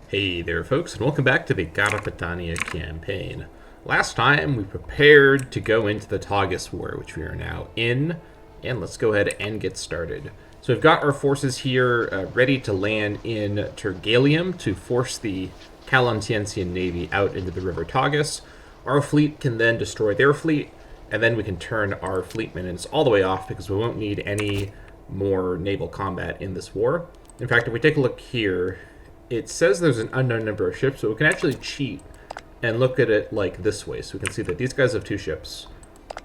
Hey there folks, and welcome back to the Carpetania Campaign. Last time we prepared to go into the Tagus War, which we are now in, and let's go ahead and get started. So we've got our forces here ready to land in Tergalium to force the Calantiensian Navy out into the River Tagus. Our fleet can then destroy their fleet, and then we can turn our fleet minutes all the way off because we won't need any more naval combat in this war. In fact, if we take a look here, it says there's an unknown number of ships, so we can actually cheat and look at it like this way. So we can see that these guys have 2 ships,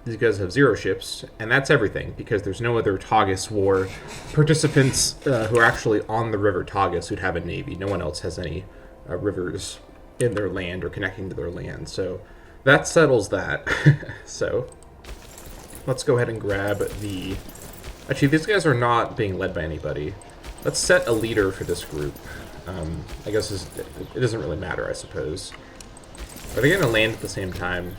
these guys have 0 ships, and that's everything, because there's no other Tagus War participants who are actually on the River Tagus who'd have a navy. No one else has any rivers in their land or connecting to their land, so that settles that. So let's go ahead and grab the... Actually, these guys are not being led by anybody. Let's set a leader for this group. I guess it doesn't really matter, I suppose. Are they going to land at the same time?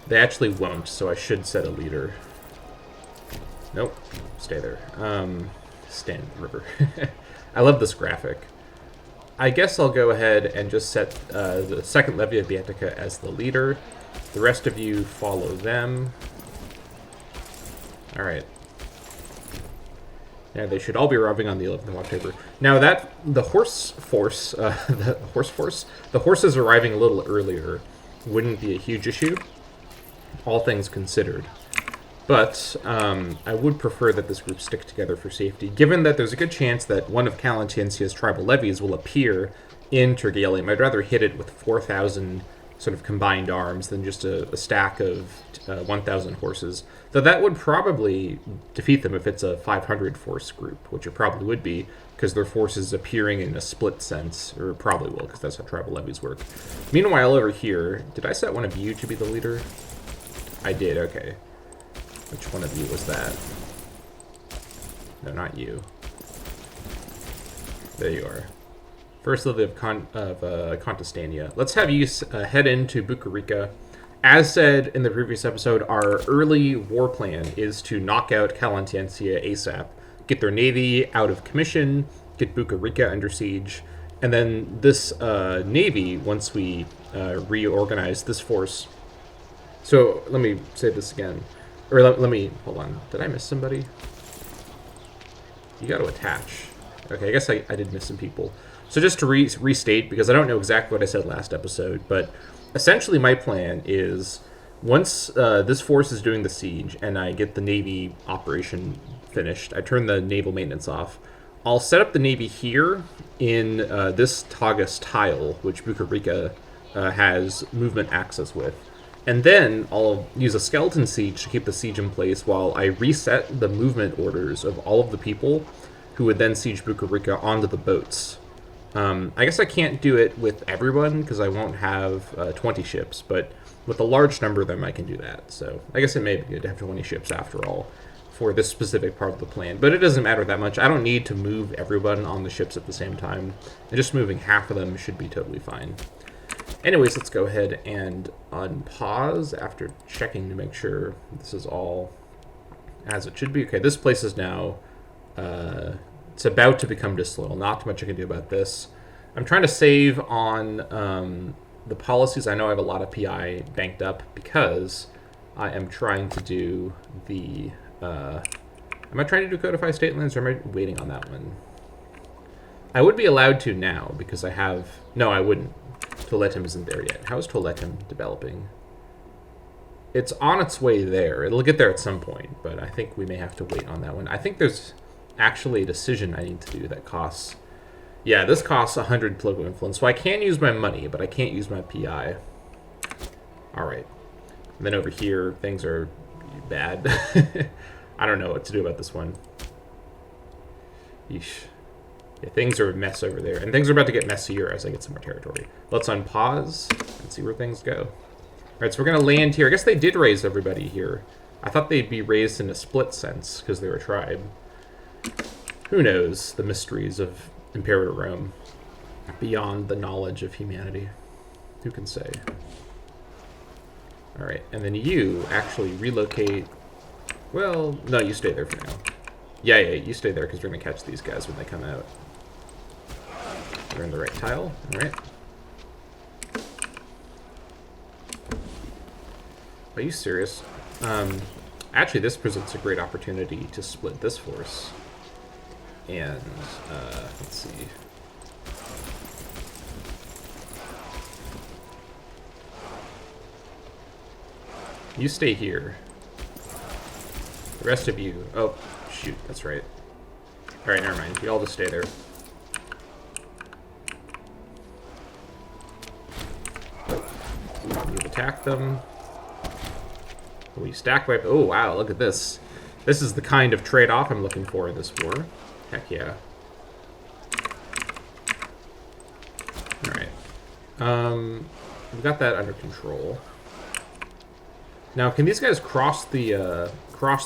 They actually won't, so I should set a leader. Nope. Stay there. Stand in the river. I love this graphic. I guess I'll go ahead and just set the second levy of Beatica as the leader. The rest of you follow them. Alright. Yeah, they should all be arriving on the 11th of October. Now that the horses arriving a little earlier wouldn't be a huge issue, all things considered. But I would prefer that this group stick together for safety, given that there's a good chance that one of Calantiensia's tribal levies will appear in Tergalium. I'd rather hit it with 4,000 sort of combined arms than just a stack of 1,000 horses. Though that would probably defeat them if it's a 500 force group, which it probably would be, because their forces appearing in a split sense, or probably will, because that's how tribal levies work. Meanwhile, over here, did I set one of you to be the leader? I did, okay. Which one of you was that? No, not you. There you are. First levy of Contestania. Let's have you head into Bucarica. As said in the previous episode, our early war plan is to knock out Calantiensia ASAP, get their navy out of commission, get Bucarica under siege, and then this navy, once we reorganize this force... So, let me say this again. Or let me... Hold on. Did I miss somebody? You got to attach. Okay, I guess I did miss some people. So just to restate, because I don't know exactly what I said last episode, but essentially my plan is once this force is doing the siege and I get the Navy operation finished, I turn the naval maintenance off, I'll set up the Navy here in this Tagus tile, which Bucarica has movement access with. And then I'll use a skeleton siege to keep the siege in place while I reset the movement orders of all of the people who would then siege Bucarica onto the boats. I guess I can't do it with everyone because I won't have 20 ships, but with a large number of them I can do that. So I guess it may be good to have 20 ships after all for this specific part of the plan. But it doesn't matter that much. I don't need to move everyone on the ships at the same time. And just moving half of them should be totally fine. Anyways, let's go ahead and unpause after checking to make sure this is all as it should be. Okay, this place is now... it's about to become disloyal. Not too much I can do about this. I'm trying to save on the policies. I know I have a lot of PI banked up because I am trying to do the... am I trying to do Codify State Lands, or am I waiting on that one? I would be allowed to now because I have... No, I wouldn't. Toletum isn't there yet. How is Toletum developing? It's on its way there. It'll get there at some point, but I think we may have to wait on that one. I think there's... actually a decision I need to do that costs... Yeah, this costs 100 political influence, so I can use my money, but I can't use my PI. Alright. And then over here, things are bad. I don't know what to do about this one. Yeesh. Yeah, things are a mess over there, and things are about to get messier as I get some more territory. Let's unpause and see where things go. Alright, so we're going to land here. I guess they did raise everybody here. I thought they'd be raised in a split sense, because they're a tribe. Who knows the mysteries of Imperator Rome beyond the knowledge of humanity? Who can say? Alright, and then you actually relocate... Well, no, you stay there for now. Yeah, you stay there because we're going to catch these guys when they come out. We're in the right tile. All right. Are you serious? Actually, this presents a great opportunity to split this force. And, let's see. You stay here. The rest of you... Oh, shoot, that's right. Alright, never mind. You all just stay there. You attack them. We stack wipe. Oh, wow, look at this. This is the kind of trade-off I'm looking for in this war. Heck yeah. Alright. We've got that under control. Now, can these guys cross the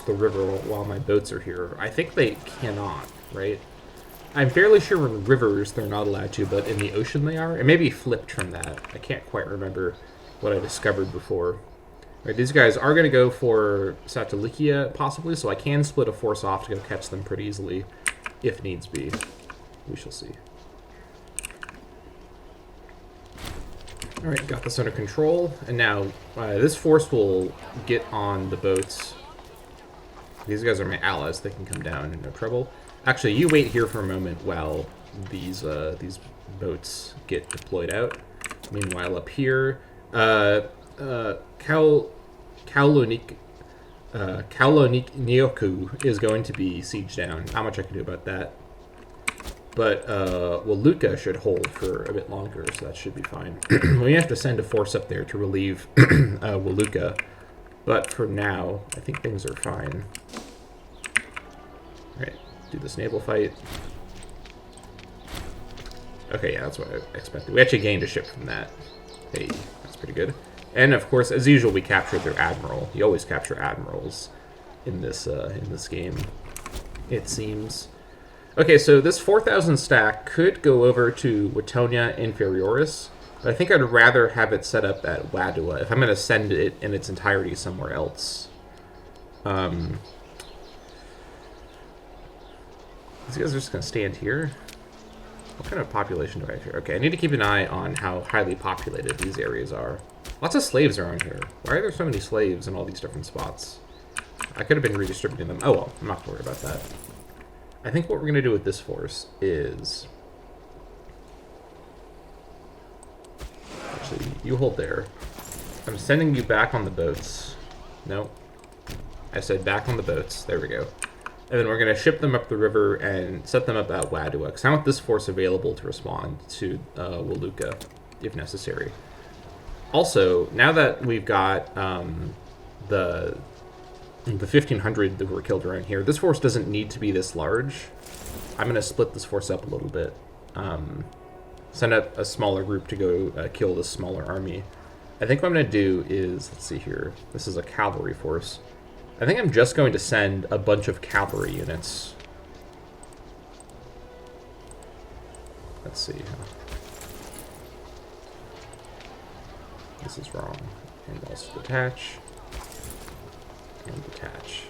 river while my boats are here? I think they cannot, right? I'm fairly sure in rivers they're not allowed to, but in the ocean they are. It may be flipped from that. I can't quite remember what I discovered before. Right, these guys are going to go for Satalikia, possibly, so I can split a force off to go catch them pretty easily, if needs be. We shall see. Alright, got this under control, and now this force will get on the boats. These guys are my allies, they can come down, no trouble. Actually, you wait here for a moment while these boats get deployed out. Meanwhile, up here, Nioku is going to be sieged down. Not much I can do about that. But, Waluka should hold for a bit longer, so that should be fine. We have to send a force up there to relieve Waluka. But for now, I think things are fine. Alright, do this naval fight. Okay, yeah, that's what I expected. We actually gained a ship from that. Hey, that's pretty good. And of course, as usual, we captured their admiral. You always capture admirals in this game, it seems. Okay, so this 4,000 stack could go over to Wittonia Inferioris, but I think I'd rather have it set up at Wadua if I'm going to send it in its entirety somewhere else. These guys are just going to stand here. What kind of population do I have here? Okay, I need to keep an eye on how highly populated these areas are. Lots of slaves around here. Why are there so many slaves in all these different spots? I could have been redistributing them. Oh well, I'm not worried about that. I think what we're going to do with this force is... Actually, you hold there. I'm sending you back on the boats. No. I said back on the boats. There we go. And then we're going to ship them up the river and set them up at Wadua, because I want this force available to respond to Waluka, if necessary. Also, now that we've got the 1,500 that were killed around here, this force doesn't need to be this large. I'm going to split this force up a little bit. Send up a smaller group to go kill this smaller army. I think what I'm going to do is, let's see here, this is a cavalry force. I think I'm just going to send a bunch of cavalry units. Let's see. This is wrong. And also detach. And detach.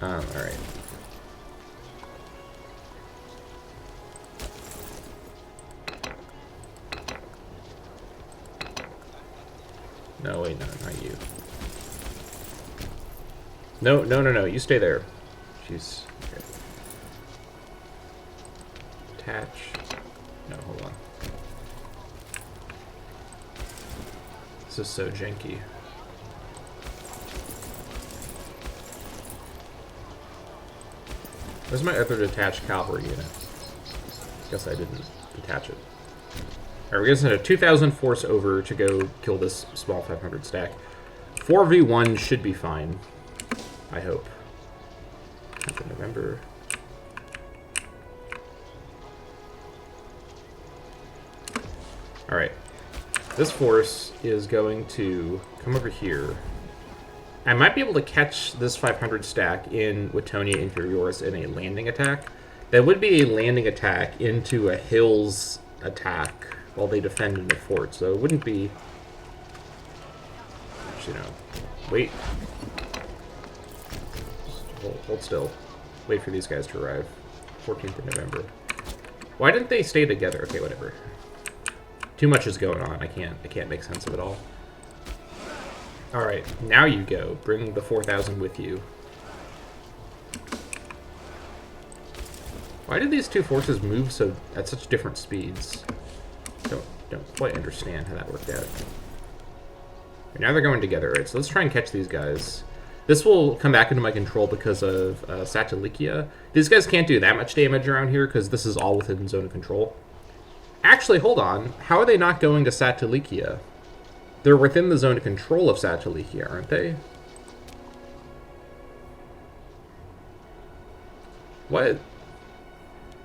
Alright. No, wait, no, not you. No, you stay there. Jeez. Okay. Attach. No, hold on. This is so janky. Where's my other detached cavalry unit? Guess I didn't detach it. Alright, we're gonna send a 2,000 force over to go kill this small 500 stack. 4v1 should be fine. I hope. 10th of November. Alright. This force is going to come over here. I might be able to catch this 500 stack in Wittonia Inferioris in a landing attack. That would be a landing attack into a hills attack while they defend in the fort, so it wouldn't be... Actually, no. Wait. Hold still. Wait for these guys to arrive. 14th of November. Why didn't they stay together? Okay, whatever. Too much is going on. I can't make sense of it all. All right, now you go. Bring the 4,000 with you. Why did these two forces move so at such different speeds? Don't quite understand how that worked out. Now they're going together, right? So let's try and catch these guys. This will come back into my control because of Satelikia. These guys can't do that much damage around here because this is all within zone of control. Actually, hold on. How are they not going to Satelikia? They're within the zone of control of Satelikia, aren't they? What?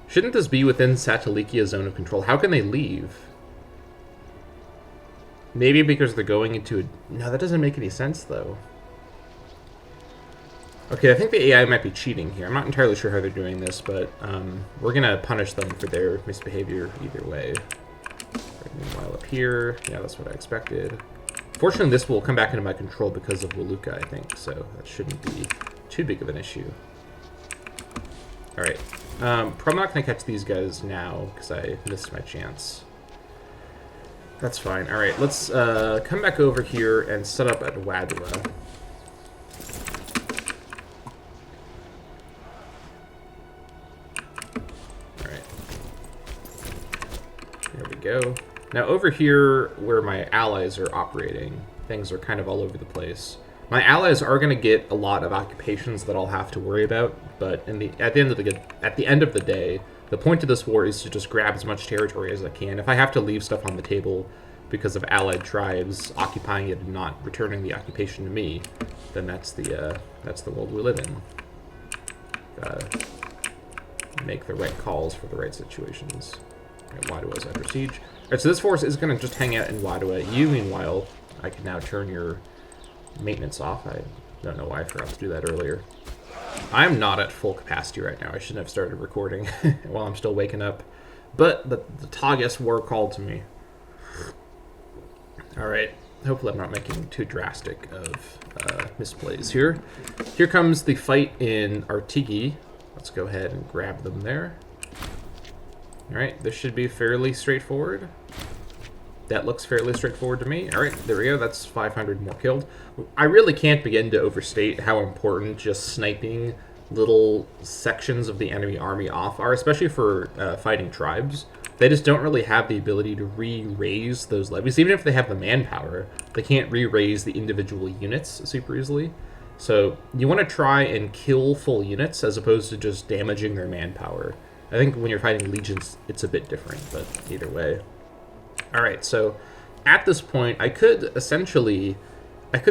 Shouldn't this be within Satelikia's zone of control? How can they leave? Maybe because they're going into a... No, that doesn't make any sense, though. Okay, I think the AI might be cheating here. I'm not entirely sure how they're doing this, but we're going to punish them for their misbehavior either way. Meanwhile, up here, yeah, that's what I expected. Fortunately, this will come back into my control because of Waluka, I think, so that shouldn't be too big of an issue. Alright, probably not going to catch these guys now because I missed my chance. That's fine. Alright, let's come back over here and set up at Wadua. Alright. There we go. Now over here, where my allies are operating, things are kind of all over the place. My allies are going to get a lot of occupations that I'll have to worry about, but at the end of the day, the point of this war is to just grab as much territory as I can. If I have to leave stuff on the table because of allied tribes occupying it and not returning the occupation to me, then that's the world we live in. Make the right calls for the right situations. Wadua's under siege. Alright, so this force is going to just hang out in Wadua. You, meanwhile, I can now turn your maintenance off. I don't know why I forgot to do that earlier. I'm not at full capacity right now. I shouldn't have started recording while I'm still waking up. But the Tagus war called to me. Alright, hopefully I'm not making too drastic of misplays here. Here comes the fight in Artigi. Let's go ahead and grab them there. Alright, this should be fairly straightforward. That looks fairly straightforward to me. Alright, there we go. That's 500 more killed. I really can't begin to overstate how important just sniping little sections of the enemy army off are, especially for fighting tribes. They just don't really have the ability to re-raise those levies. Even if they have the manpower, they can't re-raise the individual units super easily. So you want to try and kill full units as opposed to just damaging their manpower. I think when you're fighting legions, it's a bit different, but either way. Alright, so at this point, I could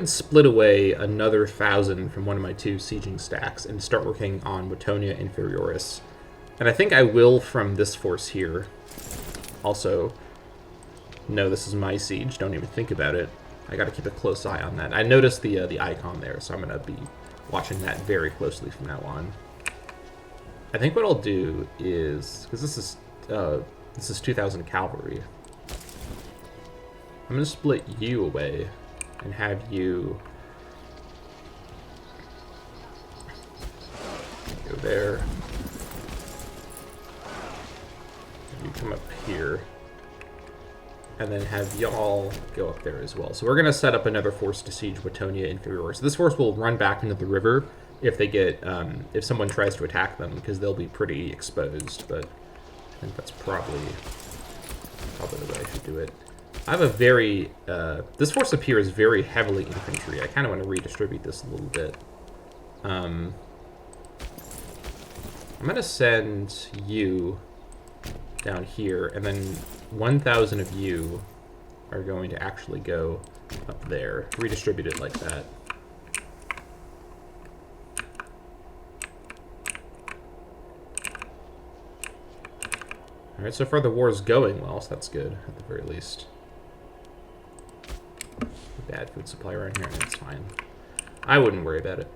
split away another 1,000 from one of my two sieging stacks and start working on Wittonia Inferioris. And I think I will from this force here. Also, no, this is my siege. Don't even think about it. I gotta keep a close eye on that. I noticed the icon there, so I'm gonna be watching that very closely from now on. I think what I'll do is, because this is 2,000 cavalry, I'm gonna split you away and have you go there. You come up here, and then have y'all go up there as well. So we're gonna set up another force to siege Wittonia Inferioris. So this force will run back into the river if they get if someone tries to attack them, because they'll be pretty exposed. But I think that's probably the way I should do it. I have a very this force up here is very heavily infantry. I kind of want to redistribute this a little bit. I'm gonna send you down here, and then 1,000 of you are going to actually go up there. Redistribute it like that. Alright, so far the war is going well, so that's good, at the very least. Bad food supply around here, that's fine. I wouldn't worry about it.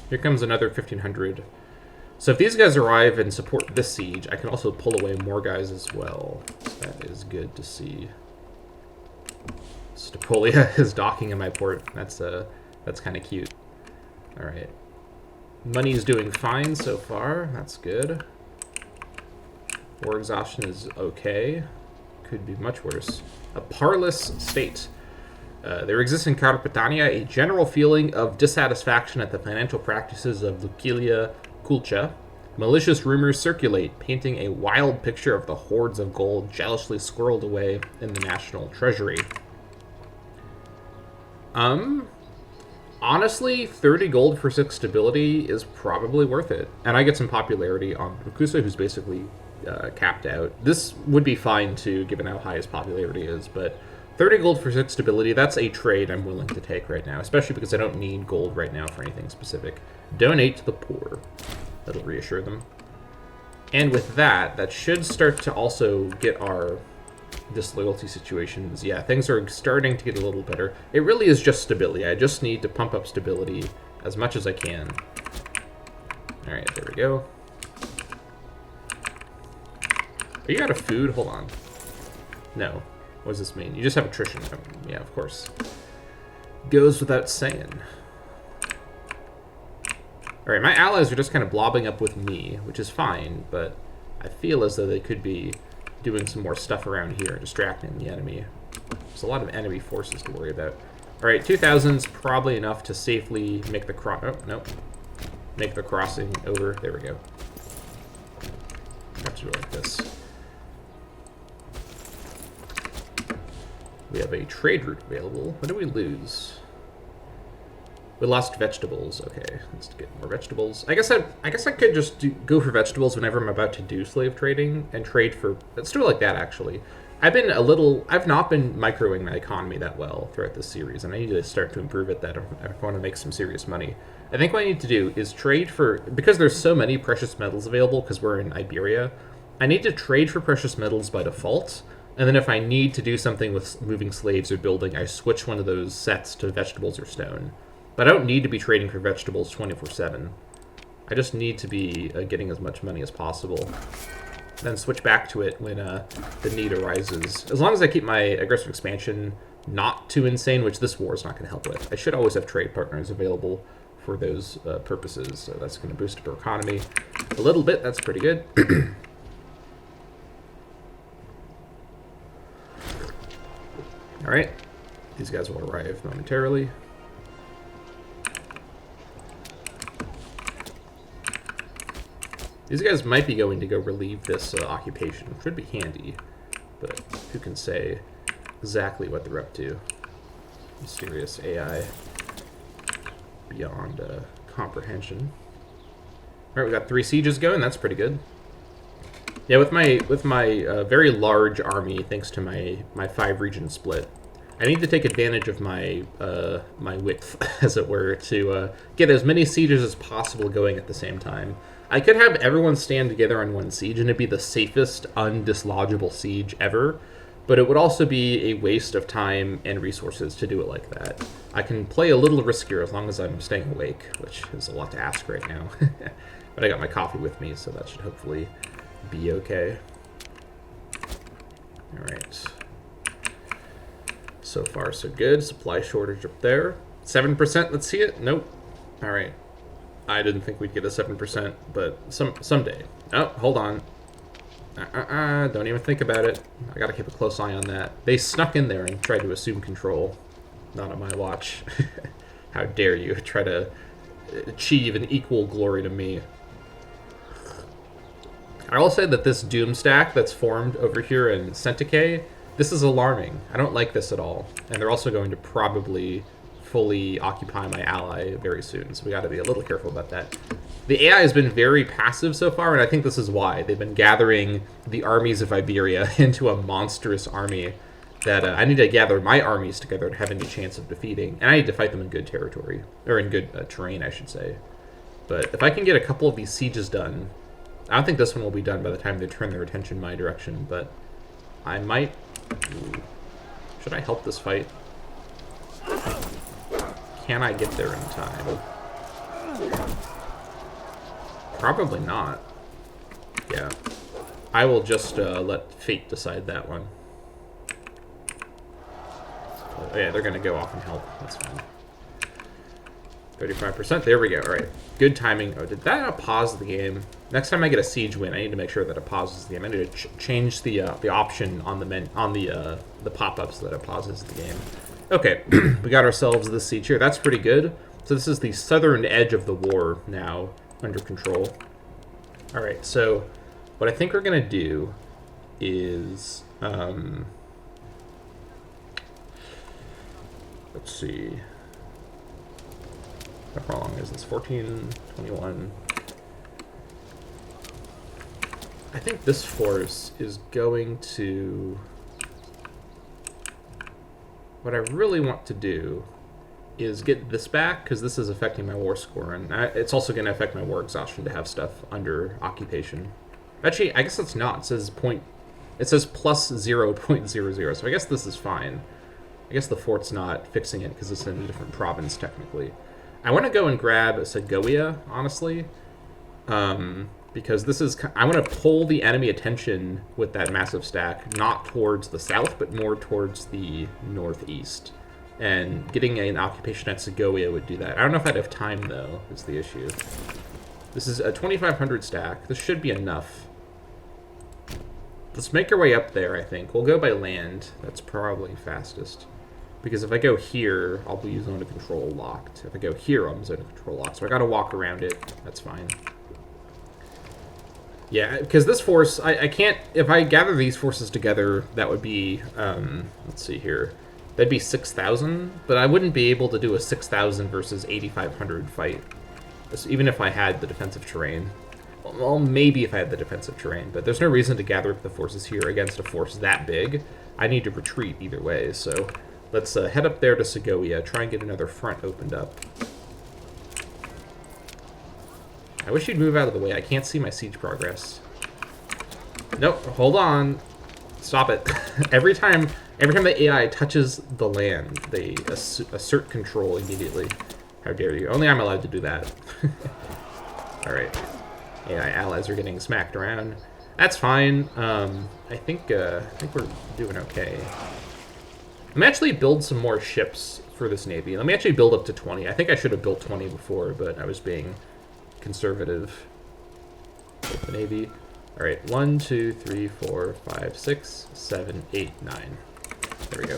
Here comes another 1,500. So if these guys arrive and support this siege, I can also pull away more guys as well. So that is good to see. Stopolia is docking in my port. That's kind of cute. All right. Money's doing fine so far. That's good. War exhaustion is okay. Could be much worse. A parlous state. There exists in Carpetania a general feeling of dissatisfaction at the financial practices of Lucilia Culcha. Malicious rumors circulate, painting a wild picture of the hordes of gold jealously squirreled away in the national treasury. Honestly, 30 gold for 6 stability is probably worth it. And I get some popularity on Rakusa, who's basically capped out. This would be fine too, given how high his popularity is, but 30 gold for 6 stability, that's a trade I'm willing to take right now, especially because I don't need gold right now for anything specific. Donate to the poor. That'll reassure them. And with that, that should start to also get our disloyalty situations. Yeah, things are starting to get a little better. It really is just stability. I just need to pump up stability as much as I can. Alright, there we go. Are you out of food? Hold on. No. What does this mean? You just have attrition. Yeah, of course. Goes without saying. Alright, my allies are just kind of blobbing up with me, which is fine, but I feel as though they could be doing some more stuff around here, distracting the enemy. There's a lot of enemy forces to worry about. Alright, 2,000's probably enough to safely make the make the crossing over. There we go. Perhaps do it like this. We have a trade route available. What do we lose? We lost vegetables. Okay, let's get more vegetables. I guess I could just go for vegetables whenever I'm about to do slave trading and trade for. Let's do it like that. Actually, I've not been microing my economy that well throughout this series, and I need to start to improve it. That if I want to make some serious money, I think what I need to do is trade for, because there's so many precious metals available because we're in Iberia. I need to trade for precious metals by default. And then if I need to do something with moving slaves or building, I switch one of those sets to vegetables or stone. But I don't need to be trading for vegetables 24/7. I just need to be getting as much money as possible. Then switch back to it when the need arises. As long as I keep my aggressive expansion not too insane, which this war is not going to help with. I should always have trade partners available for those purposes. So that's going to boost up our economy a little bit. That's pretty good. All right, these guys will arrive momentarily. These guys might be going to go relieve this occupation, which would be handy, but who can say exactly what they're up to? Mysterious AI beyond comprehension. All right, we got 3 sieges going. That's pretty good. Yeah, with my very large army, thanks to my 5-region split, I need to take advantage of my my width, as it were, to get as many sieges as possible going at the same time. I could have everyone stand together on one siege, and it'd be the safest, undislodgeable siege ever, but it would also be a waste of time and resources to do it like that. I can play a little riskier as long as I'm staying awake, which is a lot to ask right now. But I got my coffee with me, so that should hopefully be okay. Alright. So far, so good. Supply shortage up there. 7%, let's see it. Nope. Alright. I didn't think we'd get a 7%, but someday. Oh, hold on. Don't even think about it. I gotta keep a close eye on that. They snuck in there and tried to assume control. Not on my watch. How dare you try to achieve an equal glory to me. I will say that this Doom stack that's formed over here in Centicay, this is alarming. I don't like this at all. And they're also going to probably fully occupy my ally very soon, so we got to be a little careful about that. The AI has been very passive so far, and I think this is why. They've been gathering the armies of Iberia into a monstrous army that I need to gather my armies together to have any chance of defeating, and I need to fight them in good territory, or in good terrain, I should say. But if I can get a couple of these sieges done, I don't think this one will be done by the time they turn their attention my direction, but I might... Ooh. Should I help this fight? Can I get there in time? Probably not. Yeah. I will just let fate decide that one. Oh, yeah, they're going to go off and help. That's fine. 35%. There we go. All right. Good timing. Oh, did that pause the game? Next time I get a siege win, I need to make sure that it pauses the game. I need to change the option on the pop-ups so that it pauses the game. Okay, we got ourselves this siege here. That's pretty good. So this is the southern edge of the war now under control. All right. So what I think we're gonna do is let's see. How long is this? 14, 21. I think this force is going to... What I really want to do is get this back, because this is affecting my war score, and it's also going to affect my war exhaustion to have stuff under occupation. Actually, I guess it's not. It says plus 0.00, so I guess this is fine. I guess the fort's not fixing it because it's in a different province, technically. I want to go and grab Segovia, honestly, because this is... I want to pull the enemy attention with that massive stack, not towards the south, but more towards the northeast. And getting an occupation at Segovia would do that. I don't know if I'd have time, though, is the issue. This is a 2,500 stack. This should be enough. Let's make our way up there, I think. We'll go by land. That's probably fastest. Because if I go here, I'll be zone of control locked. If I go here, I'm zone of control locked. So I gotta walk around it. That's fine. Yeah, because this force, I can't... If I gather these forces together, that would be... let's see here. That'd be 6,000, but I wouldn't be able to do a 6,000 versus 8,500 fight. Even if I had the defensive terrain. Well, maybe if I had the defensive terrain, but there's no reason to gather up the forces here against a force that big. I need to retreat either way, so... Let's head up there to Segovia, try and get another front opened up. I wish you'd move out of the way. I can't see my siege progress. Nope, hold on. Stop it. Every time the AI touches the land, they assert control immediately. How dare you. Only I'm allowed to do that. Alright. AI allies are getting smacked around. That's fine. I think we're doing okay. Let me actually build some more ships for this navy. Let me actually build up to 20. I think I should have built 20 before, but I was being conservative with the navy. All right, 1, 2, 3, 4, 5, 6, 7, 8, 9. There we go.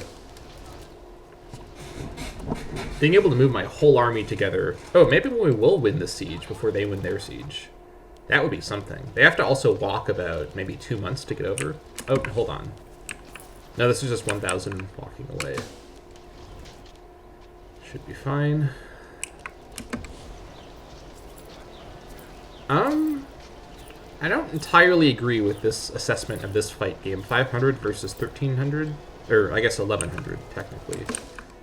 Being able to move my whole army together. Oh, maybe we will win this siege before they win their siege. That would be something. They have to also walk about maybe 2 months to get over. Oh, hold on. No, this is just 1,000 walking away. Should be fine. I don't entirely agree with this assessment of this fight game. 500 versus 1,300? Or, I guess 1,100, technically.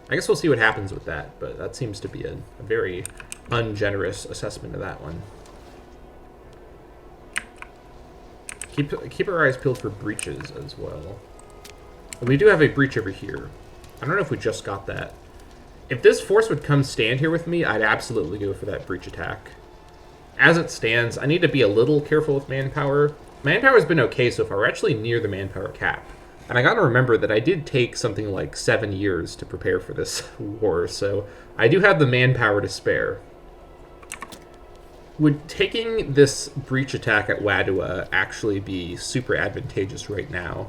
I guess we'll see what happens with that, but that seems to be a very ungenerous assessment of that one. Keep our eyes peeled for breaches as well. We do have a breach over here. I don't know if we just got that. If this force would come stand here with me, I'd absolutely go for that breach attack. As it stands, I need to be a little careful with manpower. Manpower's been okay so far. We're actually near the manpower cap. And I gotta remember that I did take something like 7 years to prepare for this war, so I do have the manpower to spare. Would taking this breach attack at Wadua actually be super advantageous right now?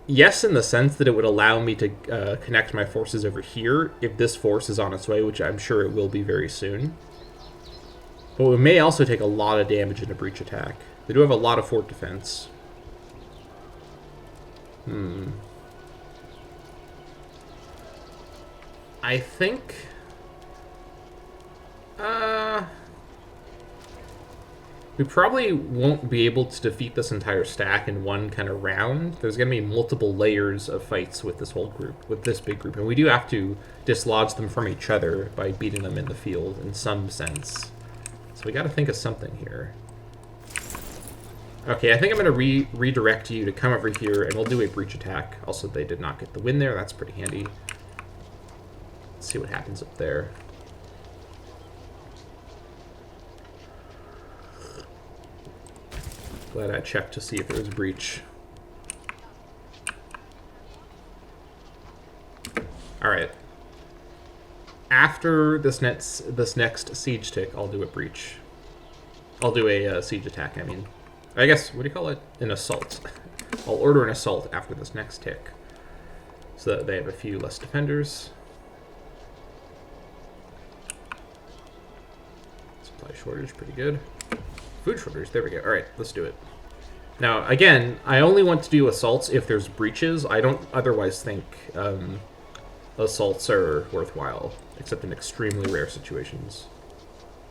Yes, in the sense that it would allow me to connect my forces over here if this force is on its way, which I'm sure it will be very soon. But we may also take a lot of damage in a breach attack. They do have a lot of fort defense. I think... we probably won't be able to defeat this entire stack in one kind of round. There's going to be multiple layers of fights with this whole group, with this big group. And we do have to dislodge them from each other by beating them in the field in some sense. So we got to think of something here. Okay, I think I'm going to redirect you to come over here, and we'll do a breach attack. Also, they did not get the win there. That's pretty handy. Let's see what happens up there. Glad I checked to see if there was a breach. Alright. After after this next siege tick, I'll do a breach. I'll do a siege attack, I mean. I guess, what do you call it? An assault. I'll order an assault after this next tick, so that they have a few less defenders. Supply shortage, pretty good. Food shortage, there we go. Alright, let's do it. Now, again, I only want to do assaults if there's breaches. I don't otherwise think assaults are worthwhile, except in extremely rare situations.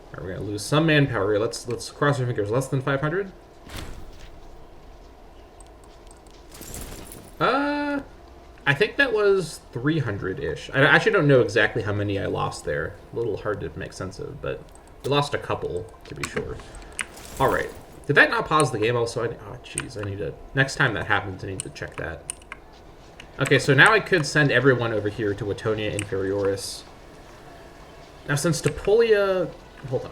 Alright, we're going to lose some manpower here. Let's cross our fingers. Less than 500? I think that was 300-ish. I actually don't know exactly how many I lost there. A little hard to make sense of, but we lost a couple, to be sure. Alright. Did that not pause the game also? Oh, jeez. I need to... Next time that happens, I need to check that. Okay, so now I could send everyone over here to Watonia Inferioris. Now, since Topolia... Hold on.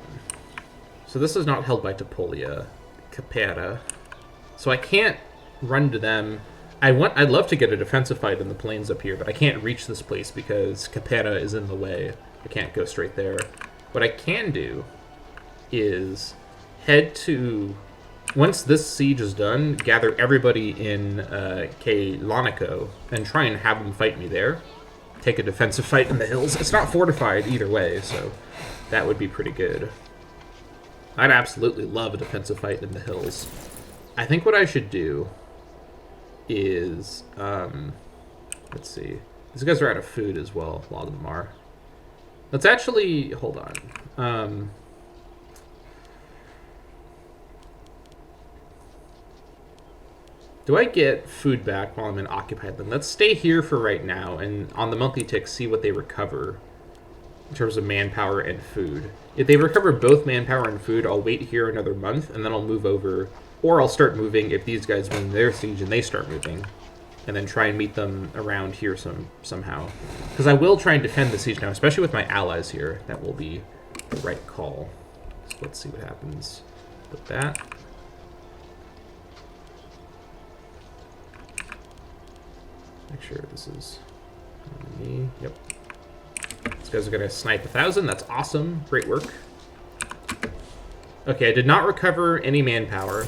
So this is not held by Topolia. Capera. So I can't run to them. I'd love to get a defensive fight in the plains up here, but I can't reach this place because Capera is in the way. I can't go straight there. What I can do is head to... Once this siege is done, gather everybody in Lonico and try and have them fight me there. Take a defensive fight in the hills. It's not fortified either way, so that would be pretty good. I'd absolutely love a defensive fight in the hills. I think what I should do is, let's see. These guys are out of food as well. A lot of them are. Let's actually, hold on. Do I get food back while I'm in occupied land? Let's stay here for right now, and on the monthly tick, see what they recover in terms of manpower and food. If they recover both manpower and food, I'll wait here another month, and then I'll move over. Or I'll start moving if these guys win their siege and they start moving. And then try and meet them around here somehow. Because I will try and defend the siege now, especially with my allies here. That will be the right call. So let's see what happens with that. Make sure this is me. Yep. These guys are going to snipe 1,000. That's awesome. Great work. Okay, I did not recover any manpower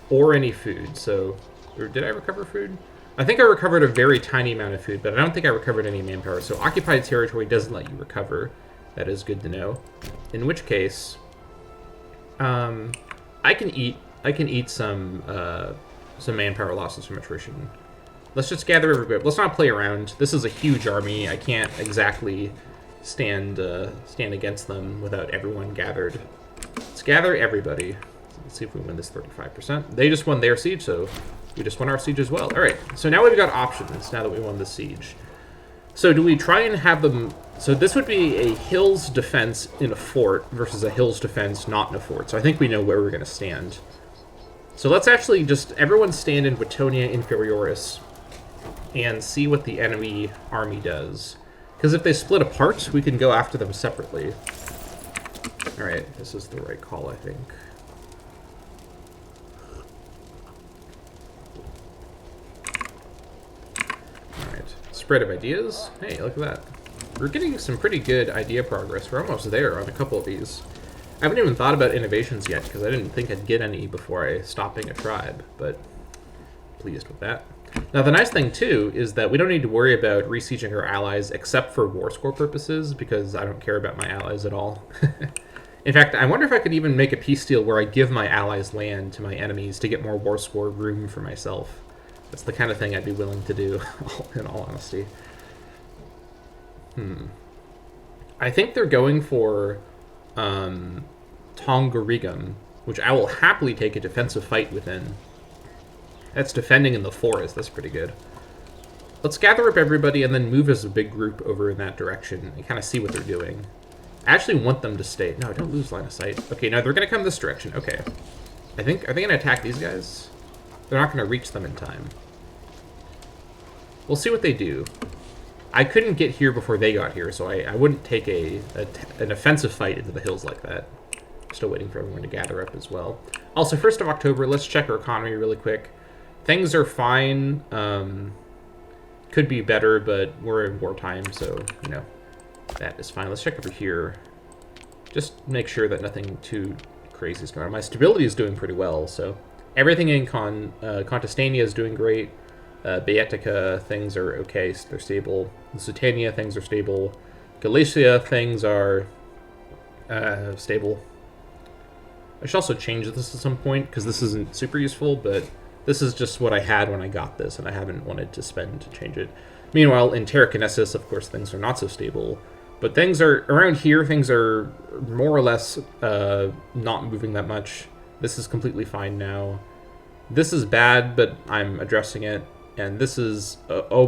or any food, so... Or did I recover food? I think I recovered a very tiny amount of food, but I don't think I recovered any manpower. So occupied territory doesn't let you recover. That is good to know. In which case, I can eat some manpower losses from attrition. Let's just gather everybody. Let's not play around. This is a huge army. I can't exactly stand against them without everyone gathered. Let's gather everybody. Let's see if we win this 35%. They just won their siege, so we just won our siege as well. All right, so now we've got options now that we won the siege. So do we try and have them... So this would be a hills defense in a fort versus a hills defense not in a fort. So I think we know where we're going to stand. So let's actually just... Everyone stand in Watonia Inferioris and see what the enemy army does. Because if they split apart, we can go after them separately. All right, this is the right call, I think. All right, spread of ideas. Hey, look at that. We're getting some pretty good idea progress. We're almost there on a couple of these. I haven't even thought about innovations yet, because I didn't think I'd get any before I stopped being a tribe, but pleased with that. Now, the nice thing, too, is that we don't need to worry about resieging our allies except for war score purposes, because I don't care about my allies at all. In fact, I wonder if I could even make a peace deal where I give my allies land to my enemies to get more war score room for myself. That's the kind of thing I'd be willing to do, in all honesty. I think they're going for Tongarigam, which I will happily take a defensive fight within. That's defending in the forest. That's pretty good. Let's gather up everybody and then move as a big group over in that direction and kind of see what they're doing. I actually want them to stay. No, don't lose line of sight. Okay, no, they're going to come this direction. Okay. Are they going to attack these guys? They're not going to reach them in time. We'll see what they do. I couldn't get here before they got here, so I wouldn't take an offensive fight into the hills like that. Still waiting for everyone to gather up as well. Also, 1st of October, let's check our economy really quick. Things are fine. Could be better, but we're in wartime, so, you know, That is fine. Let's check over here. Just make sure that nothing too crazy is going on. My stability is doing pretty well, so everything in Contestania is doing great. Beatica, things are okay, they're stable. Lusitania, things are stable. Galicia, things are stable. I should also change this at some point, because this isn't super useful, but this is just what I had when I got this, and I haven't wanted to spend to change it. Meanwhile, in Terrakinesis, of course, things are not so stable. But things are, around here, things are more or less not moving that much. This is completely fine now. This is bad, but I'm addressing it. And this is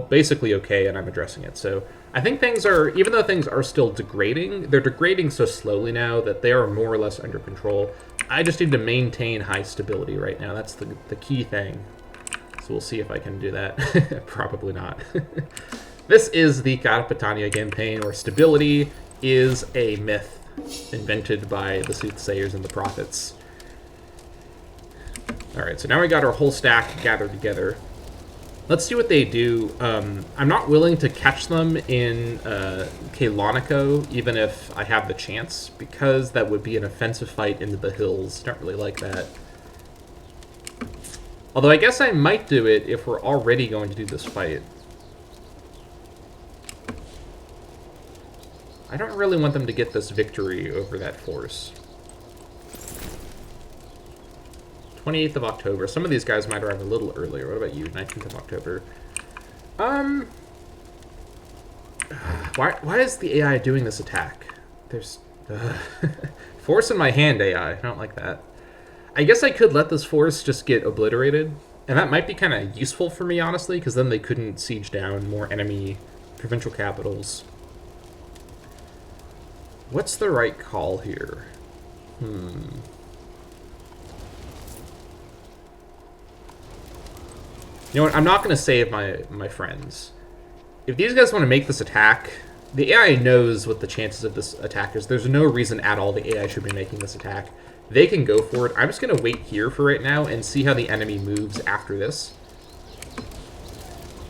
basically okay, and I'm addressing it. So I think things are, even though things are still degrading, they're degrading so slowly now that they are more or less under control. I just need to maintain high stability right now. That's the key thing. So we'll see if I can do that. Probably not. This is the Carpetania Campaign, where stability is a myth invented by the soothsayers and the prophets. Alright, so now we got our whole stack gathered together. Let's see what they do. I'm not willing to catch them in Kalonico, even if I have the chance, because that would be an offensive fight into the hills. Don't really like that. Although I guess I might do it if we're already going to do this fight. I don't really want them to get this victory over that force. 28th of October. Some of these guys might arrive a little earlier. What about you? 19th of October. Why is the AI doing this attack? There's... force in my hand, AI. I don't like that. I guess I could let this force just get obliterated. And that might be kind of useful for me, honestly, because then they couldn't siege down more enemy provincial capitals. What's the right call here? You know what? I'm not going to save my friends. If these guys want to make this attack, the AI knows what the chances of this attack is. There's no reason at all the AI should be making this attack. They can go for it. I'm just going to wait here for right now and see how the enemy moves after this.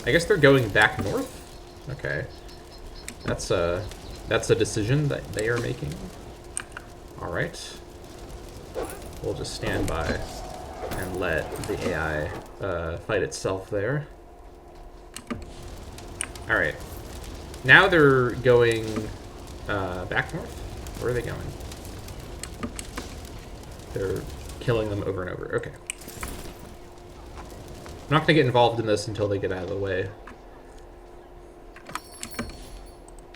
I guess they're going back north? Okay. That's a decision that they are making. Alright. We'll just stand by and let the AI fight itself there. Alright. Now they're going back north? Where are they going? They're killing them over and over. Okay. I'm not going to get involved in this until they get out of the way.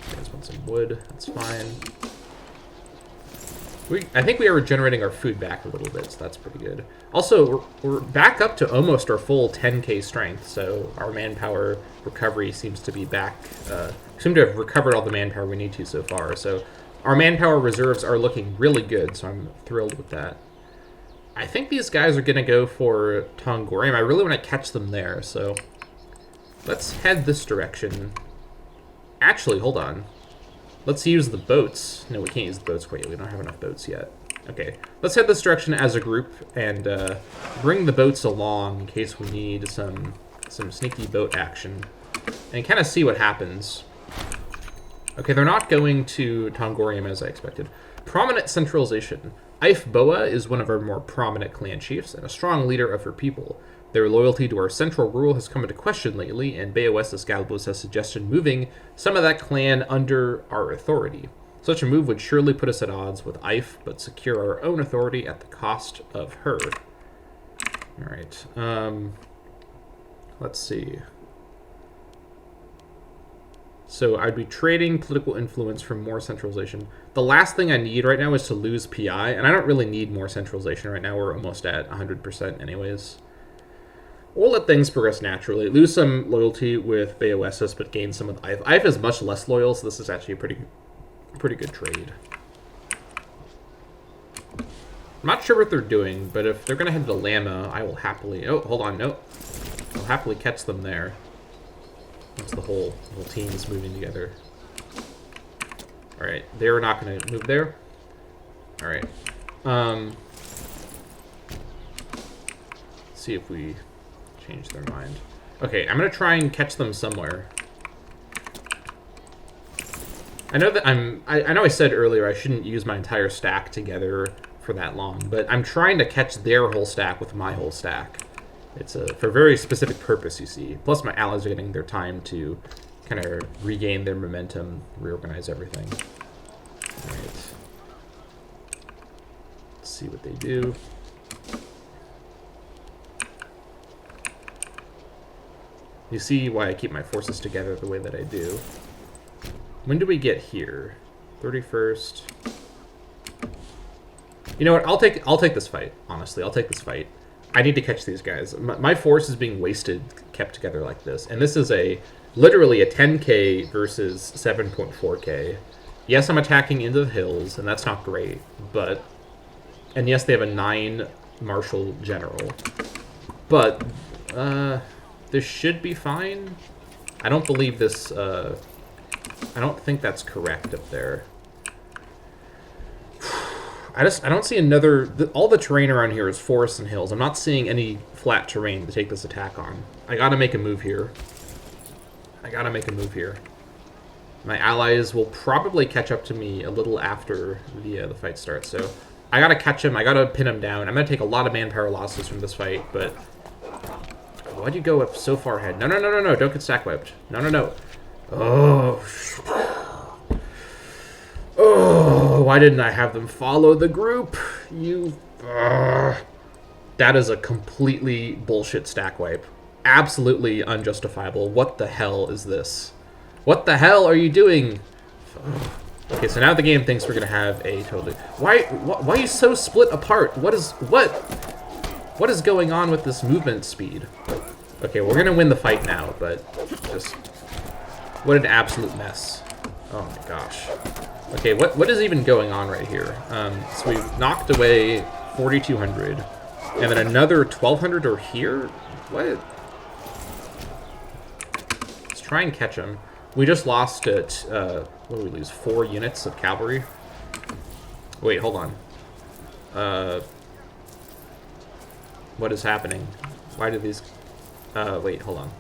You guys want some wood? That's fine. I think we are regenerating our food back a little bit, so that's pretty good. Also, we're back up to almost our full 10k strength, so our manpower recovery seems to be back. Seem to have recovered all the manpower we need to so far, so our manpower reserves are looking really good, so I'm thrilled with that. I think these guys are going to go for Tongorium. I really want to catch them there, so let's head this direction. Actually, hold on. Let's use the boats. No, we can't use the boats quite yet. We don't have enough boats yet. Okay, let's head this direction as a group and bring the boats along in case we need some sneaky boat action and kind of see what happens. Okay, they're not going to Tongorium as I expected. Prominent centralization. Ife Boa is one of our more prominent clan chiefs and a strong leader of her people. Their loyalty to our central rule has come into question lately, and Beoes Escalibus has suggested moving some of that clan under our authority. Such a move would surely put us at odds with Ife, but secure our own authority at the cost of her. Alright, let's see. So I'd be trading political influence for more centralization. The last thing I need right now is to lose PI, and I don't really need more centralization right now. We're almost at 100% anyways. We'll let things progress naturally. Lose some loyalty with Beoesis, but gain some with Ife. Ife is much less loyal, so this is actually a pretty good trade. I'm not sure what they're doing, but if they're going to head to Lama, I will happily... Oh, hold on, no. I'll happily catch them there. Once the whole team is moving together. Alright, they're not going to move there. Alright. See if we change their mind. Okay, I'm going to try and catch them somewhere. I know that I know I said earlier I shouldn't use my entire stack together for that long, but I'm trying to catch their whole stack with my whole stack. It's for a very specific purpose, you see. Plus, my allies are getting their time to kind of regain their momentum, reorganize everything. All right. Let's see what they do. You see why I keep my forces together the way that I do. When do we get here? 31st. You know what? I'll take this fight. Honestly, I'll take this fight. I need to catch these guys. My force is being wasted, kept together like this, and this is literally a 10k versus 7.4k. Yes, I'm attacking into the hills, and that's not great, and yes, they have a 9 martial general, but this should be fine. I don't believe this. I don't think that's correct up there. I don't see another... all the terrain around here is forests and hills. I'm not seeing any flat terrain to take this attack on. I gotta make a move here. My allies will probably catch up to me a little after the fight starts, so I gotta catch him. I gotta pin him down. I'm gonna take a lot of manpower losses from this fight, but... why'd you go up so far ahead? No. Don't get stack wiped. No. Oh, why didn't I have them follow the group? That is a completely bullshit stack wipe. Absolutely unjustifiable. What the hell is this? What the hell are you doing? Okay, so now the game thinks we're gonna have a totally... Why are you so split apart? What is going on with this movement speed? Okay, we're gonna win the fight now, but just... what an absolute mess. Oh my gosh. Okay, what is even going on right here? So we've knocked away 4,200, and then another 1,200 are here? What? Let's try and catch them. We just lost at, what did we lose? 4 units of cavalry? Wait, hold on. What is happening? Why did these... wait, hold on.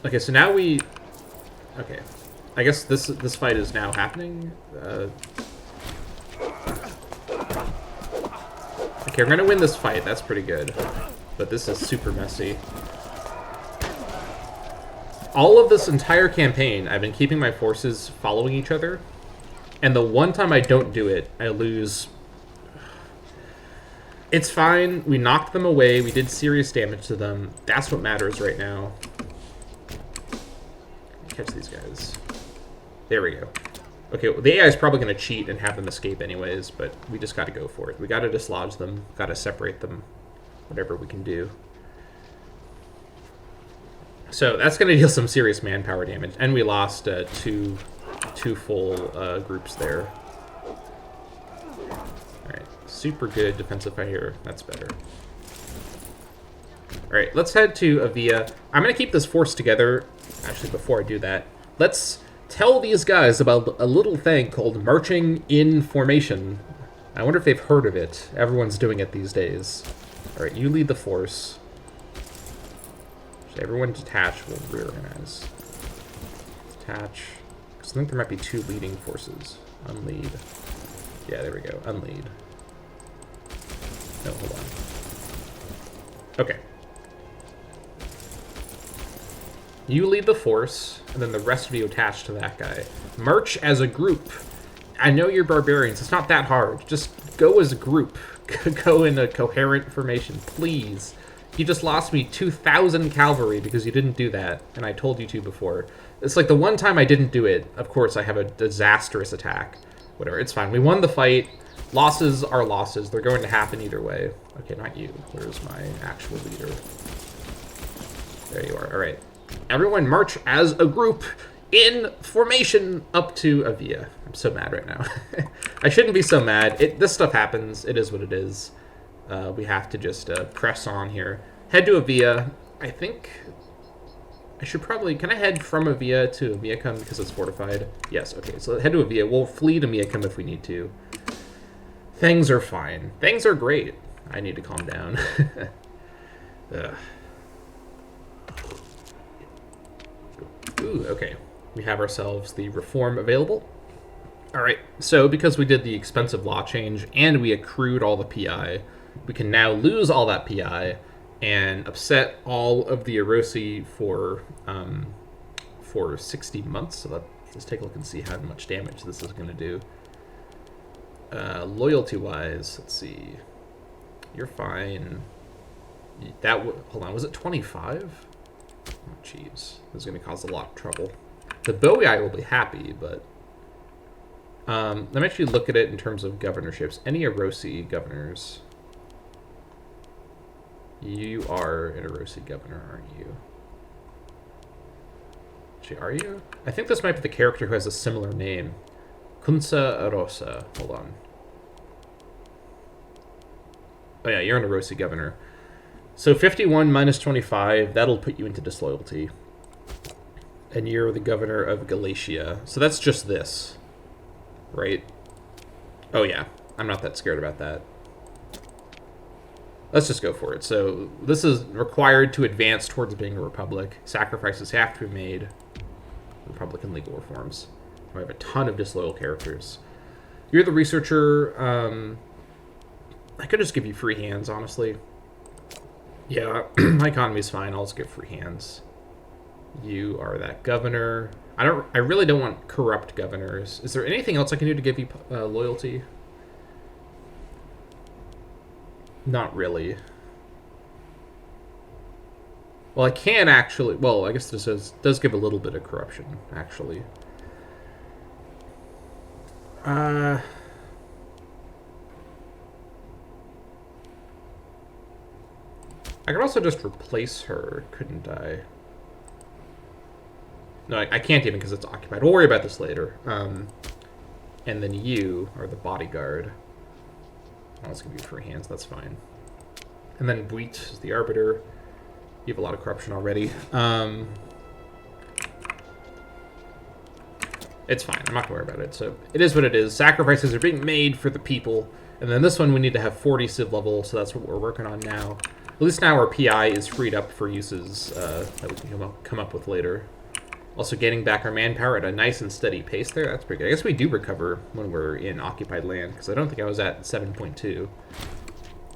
Okay, so now we... okay. I guess this fight is now happening. Okay, we're gonna win this fight. That's pretty good. But this is super messy. All of this entire campaign, I've been keeping my forces following each other. And the one time I don't do it, I lose. It's fine. We knocked them away. We did serious damage to them. That's what matters right now. Catch these guys. There we go. Okay, well, the AI is probably going to cheat and have them escape anyways, but we just got to go for it. We got to dislodge them, got to separate them, whatever we can do. So that's going to deal some serious manpower damage, and we lost two full groups there. All right, super good defensive fight here. That's better. All right, let's head to Avia. I'm going to keep this force together. Actually, before I do that, let's tell these guys about a little thing called marching in formation. I wonder if they've heard of it. Everyone's doing it these days. All right, you lead the force. Should everyone detach? We'll reorganize. Detach. I think there might be 2 leading forces. Unlead. Yeah, there we go. Unlead. No, hold on. Okay. You lead the force, and then the rest of you attach to that guy. March as a group. I know you're barbarians. It's not that hard. Just go as a group. Go in a coherent formation, please. You just lost me 2,000 cavalry because you didn't do that, and I told you to before. It's like the one time I didn't do it, of course, I have a disastrous attack. Whatever, it's fine. We won the fight. Losses are losses. They're going to happen either way. Okay, not you. Where's my actual leader? There you are. All right. Everyone march as a group in formation up to Avia. I'm so mad right now. I shouldn't be so mad. This stuff happens. It is what it is. We have to just press on here. Head to Avia. I think I should probably... Can I head from Avia to Amiacum because it's fortified? Yes, okay. So head to Avia. We'll flee to Amiacum if we need to. Things are fine. Things are great. I need to calm down. Ugh. Ooh, okay. We have ourselves the reform available. All right, so because we did the expensive law change and we accrued all the PI, we can now lose all that PI and upset all of the Erosi for 60 months. So let's take a look and see how much damage this is going to do. Loyalty-wise, let's see. You're fine. Hold on, was it 25? Oh, jeez. This is going to cause a lot of trouble. The Bowie will be happy, but... let me actually look at it in terms of governorships. Any Erosi governors? You are an Erosi governor, aren't you? Actually, are you? I think this might be the character who has a similar name. Kunsa Arosa. Hold on. Oh yeah, you're an Erosi governor. So 51 minus 25, that'll put you into disloyalty. And you're the governor of Galatia. So that's just this. Right? Oh yeah, I'm not that scared about that. Let's just go for it. So this is required to advance towards being a republic. Sacrifices have to be made. Republican legal reforms. We have a ton of disloyal characters. You're the researcher. I could just give you free hands, honestly. Yeah, my economy's fine. I'll just give free hands. You are that governor. I really don't want corrupt governors. Is there anything else I can do to give you loyalty? Not really. Well, I can actually... Well, I guess this does give a little bit of corruption, actually. I could also just replace her, couldn't I? No, I can't even because it's occupied. We'll worry about this later. And then you are the bodyguard. I'll just give you free hands, that's fine. And then Buit is the arbiter. You have a lot of corruption already. It's fine, I'm not gonna worry about it. So it is what it is. Sacrifices are being made for the people. And then this one we need to have 40 civ level, so that's what we're working on now. At least now our PI is freed up for uses that we can come up with later. Also getting back our manpower at a nice and steady pace there. That's pretty good. I guess we do recover when we're in occupied land, because I don't think I was at 7.2.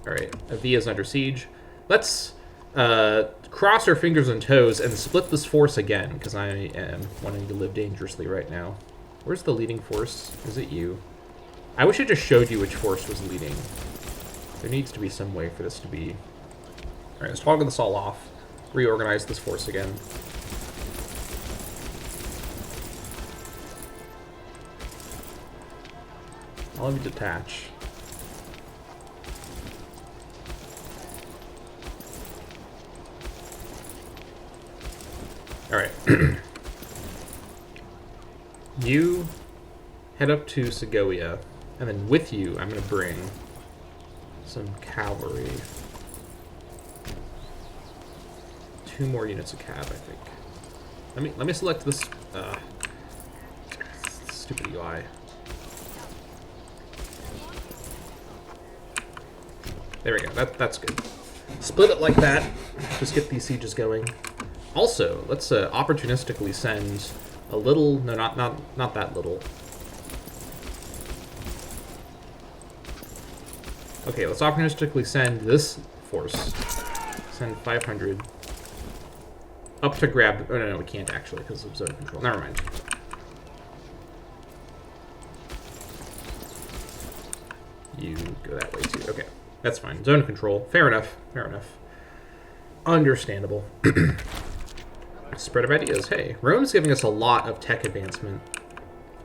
Alright, Avia's under siege. Let's cross our fingers and toes and split this force again, because I am wanting to live dangerously right now. Where's the leading force? Is it you? I wish I just showed you which force was leading. There needs to be some way for this to be... Alright, let's toggle this all off. Reorganize this force again. I'll have you detach. Alright. You head up to Segovia, and then with you, I'm going to bring some cavalry. 2 more units of cav, I think. Let me select this stupid UI. There we go. That's good. Split it like that. Just get these sieges going. Also, let's opportunistically send a little... No, not that little. Okay, let's opportunistically send this force. Send 500 up to grab... Oh, no, we can't actually because of zone control. Never mind. You go that way too. Okay. That's fine. Zone control. Fair enough. Fair enough. Understandable. Spread of ideas. Hey, Rome's giving us a lot of tech advancement.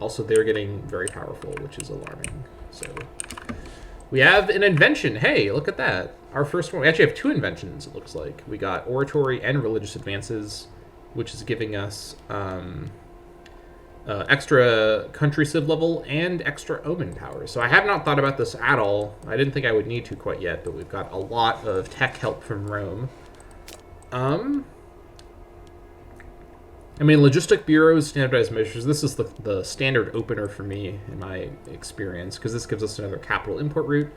Also, they're getting very powerful, which is alarming. So, we have an invention. Hey, look at that. Our first one. We actually have 2 inventions, it looks like. We got oratory and religious advances, which is giving us extra country civ level and extra omen power. So I have not thought about this at all. I didn't think I would need to quite yet, but we've got a lot of tech help from Rome. I mean, logistic bureaus, standardized measures. This is the standard opener for me in my experience, because this gives us another capital import route,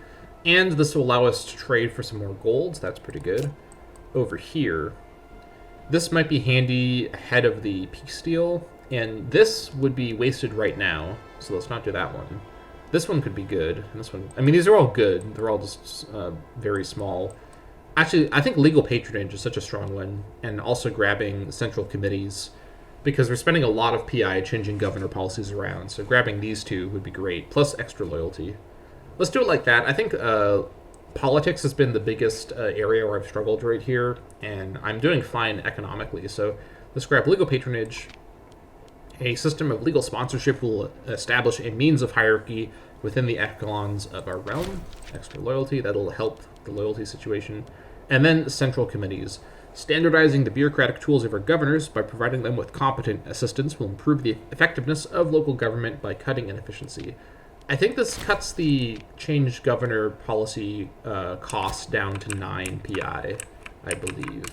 and this will allow us to trade for some more gold. So that's pretty good. Over here, this might be handy ahead of the peace deal. And this would be wasted right now. so let's not do that one. This one could be good, and this one... I mean, these are all good. They're all just very small. Actually, I think legal patronage is such a strong one, and also grabbing central committees, because we're spending a lot of PI changing governor policies around, so grabbing these two would be great, plus extra loyalty. Let's do it like that. I think politics has been the biggest area where I've struggled right here, and I'm doing fine economically, so let's grab legal patronage. A system of legal sponsorship will establish a means of hierarchy within the echelons of our realm. Extra loyalty, that'll help the loyalty situation. And then central committees. Standardizing the bureaucratic tools of our governors by providing them with competent assistance will improve the effectiveness of local government by cutting inefficiency. I think this cuts the change governor policy cost down to 9 PI, I believe.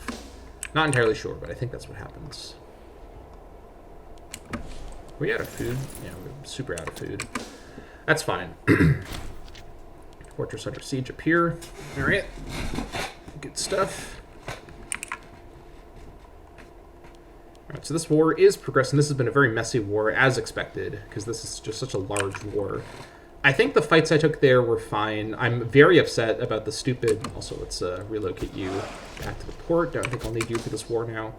Not entirely sure, but I think that's what happens. Are we out of food? Yeah, we're super out of food. That's fine. Fortress under siege up here. All right. Good stuff. All right, so this war is progressing. This has been a very messy war, as expected, because this is just such a large war. I think the fights I took there were fine. I'm very upset about the stupid... Also, let's relocate you back to the port. Don't think I'll need you for this war now.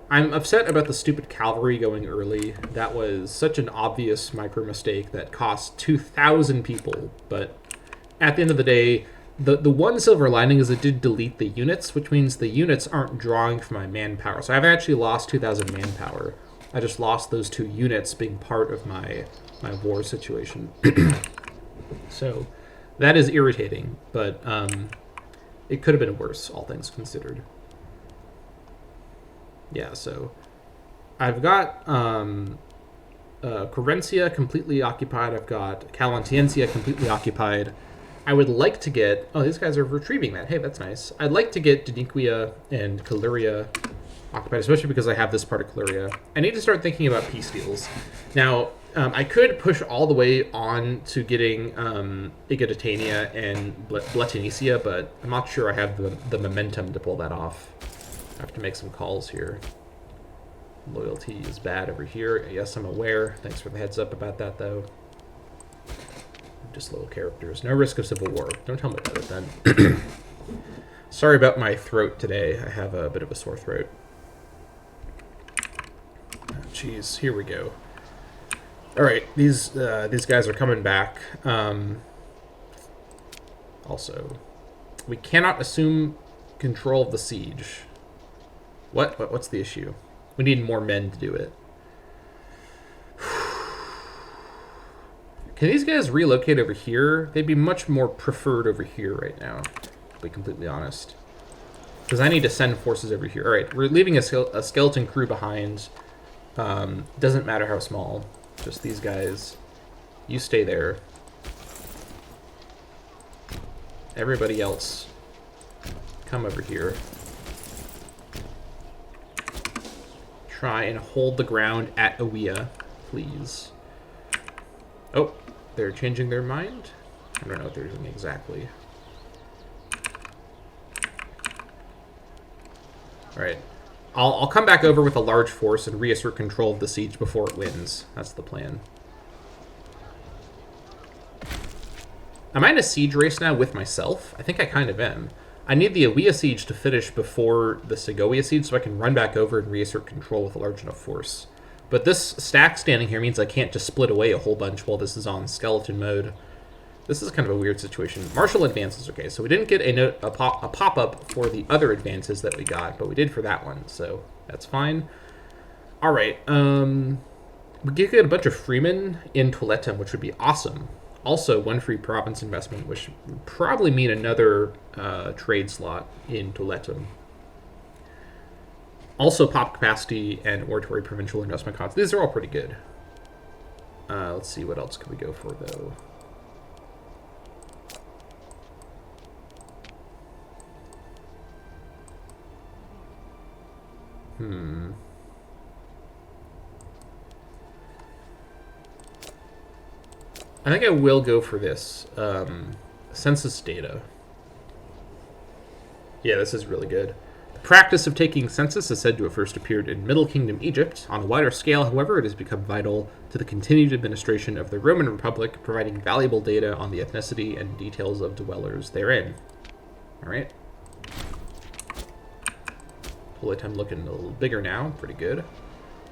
I'm upset about the stupid cavalry going early. That was such an obvious micro mistake that cost 2,000 people. But at the end of the day, the one silver lining is it did delete the units, which means the units aren't drawing from my manpower. So I haven't actually lost 2,000 manpower. I just lost those 2 units being part of my war situation. So that is irritating, but it could have been worse, all things considered. Yeah, so I've got Corencia completely occupied. I've got Calentiencia completely occupied. I would like to get... Oh, these guys are retrieving that. Hey, that's nice. I'd like to get Daniquia and Caluria occupied, especially because I have this part of Caluria. I need to start thinking about peace deals. Now, I could push all the way on to getting Igaditania and Bletinicia, but I'm not sure I have the momentum to pull that off. I have to make some calls here. Loyalty is bad over here. Yes, I'm aware. Thanks for the heads up about that, though. Just little characters. No risk of civil war. Don't tell me about it, then. Sorry about my throat today. I have a bit of a sore throat. Jeez, here we go. All right, these guys are coming back. Also, we cannot assume control of the siege. What's the issue? We need more men to do it. Can these guys relocate over here? They'd be much more preferred over here right now, to be completely honest. Because I need to send forces over here. All right, we're leaving a skeleton crew behind. Doesn't matter how small. Just these guys. You stay there. Everybody else, come over here. Try and hold the ground at Awea, please. Oh, they're changing their mind? I don't know what they're doing exactly. Alright. I'll come back over with a large force and reassert control of the siege before it wins. That's the plan. Am I in a siege race now with myself? I think I kind of am. I need the Awea siege to finish before the Segovia siege so I can run back over and reassert control with a large enough force. But this stack standing here means I can't just split away a whole bunch while this is on skeleton mode. This is kind of a weird situation. Martial advances, okay, so we didn't get a pop-up for the other advances that we got, but we did for that one, so that's fine. All right, we get a bunch of freemen in Toiletum, which would be awesome. Also, one free province investment, which would probably mean another trade slot in Toiletum. Also, pop capacity and oratory provincial investment costs. These are all pretty good. Let's see, what else could we go for, though? I think I will go for this. Census data. Yeah, this is really good. The practice of taking census is said to have first appeared in Middle Kingdom Egypt. On a wider scale, however, it has become vital to the continued administration of the Roman Republic, providing valuable data on the ethnicity and details of dwellers therein. All right. Toletum looking a little bigger now. Pretty good.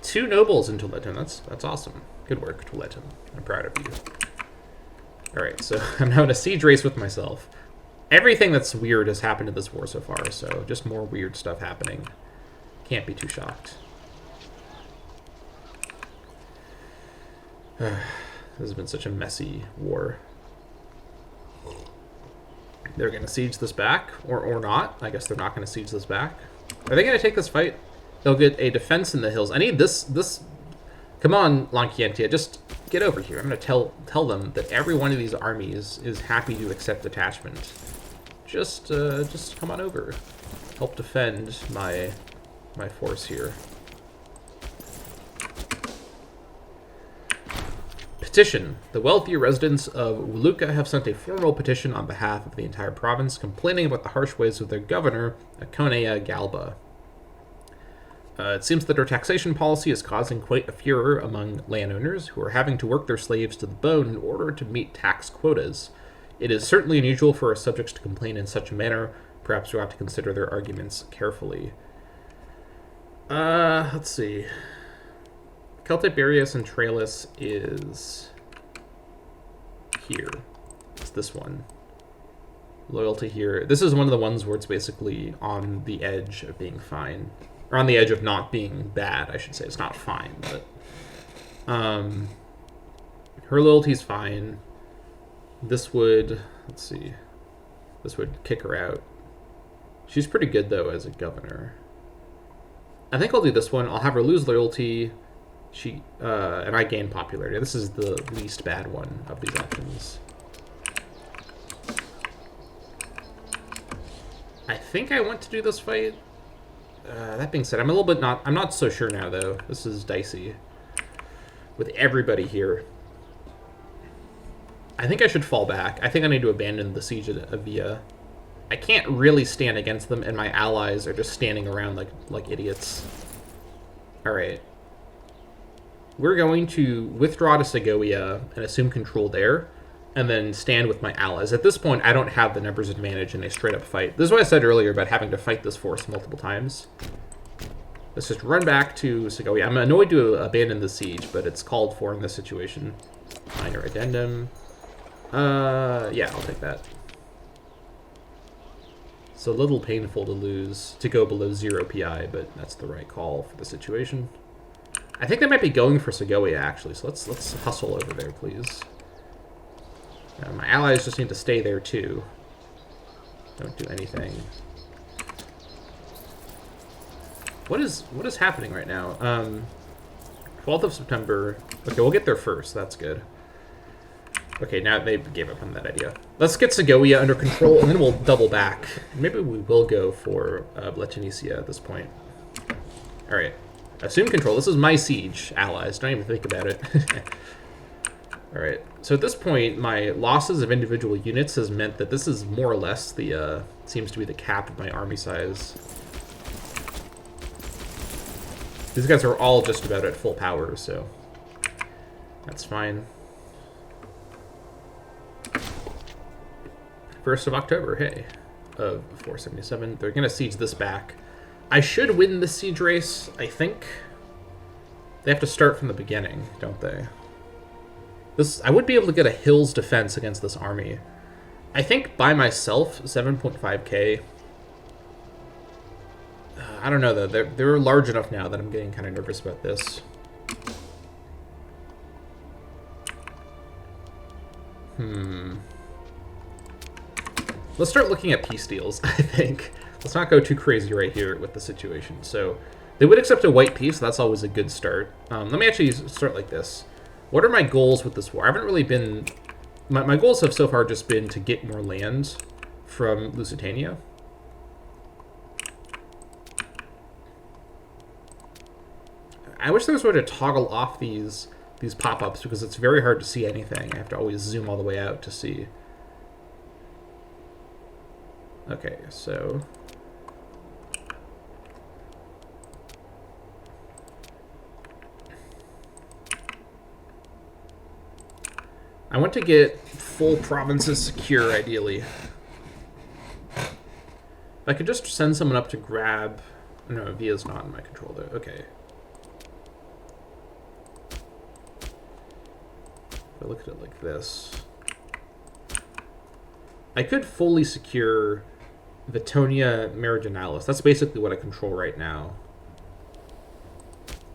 2 nobles in Toletum. That's awesome. Good work, Toletum. I'm proud of you. All right, so I'm now in a siege race with myself. Everything that's weird has happened in this war so far, so just more weird stuff happening. Can't be too shocked. This has been such a messy war. They're going to siege this back, or not. I guess they're not going to siege this back. Are they going to take this fight? They'll get a defense in the hills. I need this. Come on, Lankientia, just get over here. I'm going to tell them that every one of these armies is happy to accept detachment. Just come on over. Help defend my force here. Petition. The wealthier residents of Wuluka have sent a formal petition on behalf of the entire province, complaining about the harsh ways of their governor, Akonea Galba. It seems that our taxation policy is causing quite a furor among landowners, who are having to work their slaves to the bone in order to meet tax quotas. It is certainly unusual for our subjects to complain in such a manner. Perhaps we'll have to consider their arguments carefully. Let's see. Celtiberius Centralis is here. It's this one. Loyalty here. This is one of the ones where it's basically on the edge of being fine. Or on the edge of not being bad, I should say. It's not fine, but... her loyalty's fine. This would... Let's see. This would kick her out. She's pretty good, though, as a governor. I think I'll do this one. I'll have her lose loyalty... and I gain popularity. This is the least bad one of these options. I think I want to do this fight. That being said, I'm not so sure now, though. This is dicey. With everybody here. I think I should fall back. I think I need to abandon the siege of Avia. I can't really stand against them, and my allies are just standing around like idiots. Alright. We're going to withdraw to Segovia and assume control there, and then stand with my allies. At this point, I don't have the numbers advantage in a straight-up fight. This is what I said earlier about having to fight this force multiple times. Let's just run back to Segovia. I'm annoyed to abandon the siege, but it's called for in this situation. Minor addendum. Yeah, I'll take that. It's a little painful to go below 0 PI, but that's the right call for the situation. I think they might be going for Segovia, actually, so let's hustle over there, please. My allies just need to stay there, too. Don't do anything. What is happening right now? 12th of September. Okay, we'll get there first. That's good. Okay, now they gave up on that idea. Let's get Segovia under control, and then we'll double back. Maybe we will go for Bletonicia at this point. All right. Assume control. This is my siege, allies. Don't even think about it. Alright, so at this point, my losses of individual units has meant that this is more or less the, seems to be the cap of my army size. These guys are all just about at full power, so that's fine. 1st of October, hey, of 477. They're going to siege this back. I should win this siege race, I think. They have to start from the beginning, don't they? I would be able to get a hills defense against this army. I think by myself, 7.5k. I don't know, though. They're large enough now that I'm getting kind of nervous about this. Let's start looking at peace deals, I think. Let's not go too crazy right here with the situation. So, they would accept a white peace. That's always a good start. Let me actually start like this. What are my goals with this war? I haven't really been... My goals have so far just been to get more land from Lusitania. I wish there was a way to toggle off these pop-ups, because it's very hard to see anything. I have to always zoom all the way out to see. Okay, so... I want to get full provinces secure, ideally. If I could just send someone up to grab... No, Via's not in my control, though. Okay. If I look at it like this... I could fully secure Vitonia Meridionalis. That's basically what I control right now.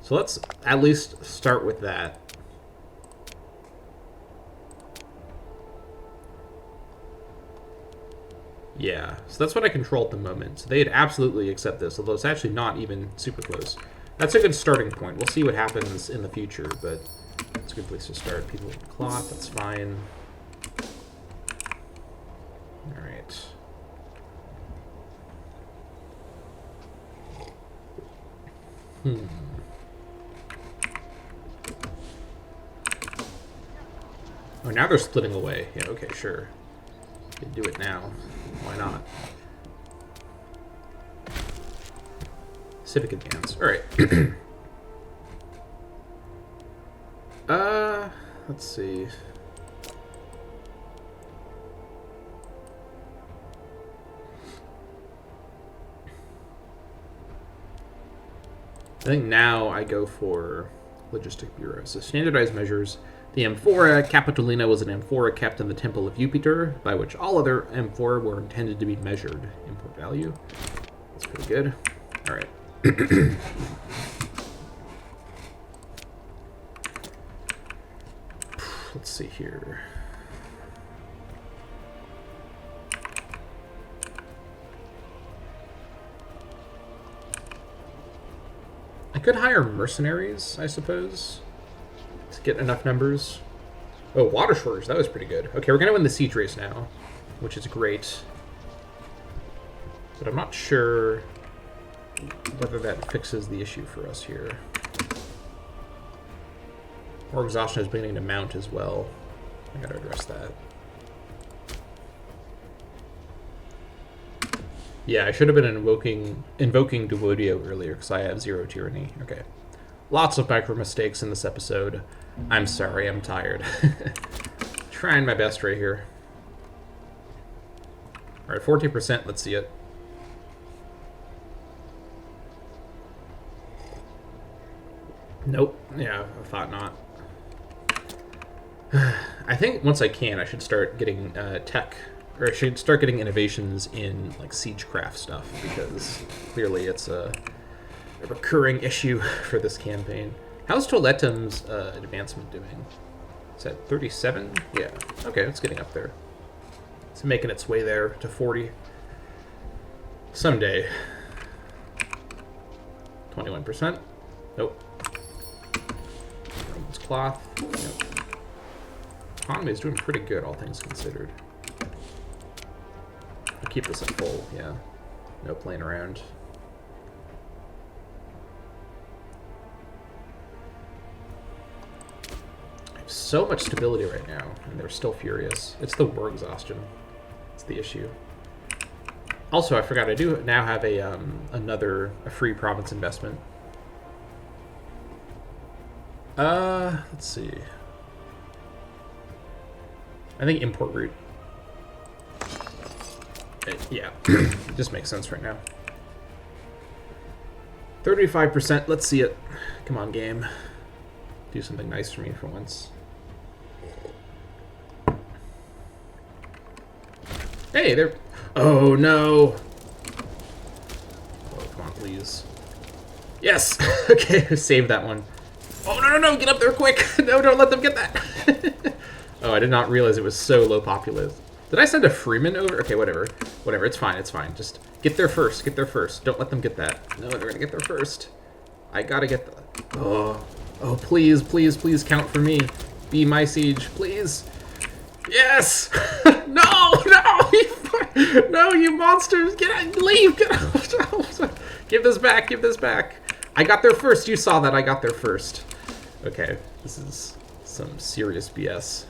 So let's at least start with that. Yeah, so that's what I control at the moment. So they'd absolutely accept this, although it's actually not even super close. That's a good starting point. We'll see what happens in the future, but it's a good place to start. People with cloth, that's fine. All right. Oh, now they're splitting away. Yeah, okay, sure. You can do it now. Why not? Civic advance. All right. Let's see. I think now I go for Logistic Bureau. So standardized measures. The amphora Capitolina was an amphora kept in the Temple of Jupiter, by which all other amphora were intended to be measured. Import value. That's pretty good. All right. Let's see here. I could hire mercenaries, I suppose, to get enough numbers. Oh, water shortage. That was pretty good. Okay, we're going to win the siege race now, which is great. But I'm not sure whether that fixes the issue for us here. Or exhaustion is beginning to mount as well. I got to address that. Yeah, I should have been invoking Devodio earlier because I have 0 tyranny. Okay. Lots of micro mistakes in this episode. I'm sorry, I'm tired. Trying my best right here. Alright, 14%, let's see it. Nope. Yeah, I thought not. I think once I can, I should start getting tech, or I should start getting innovations in like siegecraft stuff, because clearly it's a recurring issue for this campaign. How's Toletum's advancement doing? Is that 37? Yeah. Okay, it's getting up there. It's making its way there to 40. Someday. 21%. Nope. Roman's cloth. Nope. Economy is doing pretty good, all things considered. I'll keep this at full, yeah. No playing around. I have so much stability right now, and they're still furious. It's the war exhaustion. It's the issue. Also, I forgot, I do now have a free province investment. Let's see. I think import route. Yeah, it just makes sense right now. 35%, let's see it. Come on, game. Do something nice for me for once. Hey, there. Oh, no. Oh, come on, please. Yes! Okay, save that one. Oh, no, get up there quick! No, don't let them get that! Oh, I did not realize it was so low populace. Did I send a Freeman over? Okay, whatever. Whatever, it's fine. Just get there first. Don't let them get that. No, they're gonna get there first. I gotta get the... Oh, please count for me. Be my siege, please. Yes! No! No, you monsters! Get out! Leave! Get out! Give this back! I got there first. You saw that I got there first. Okay, this is some serious BS.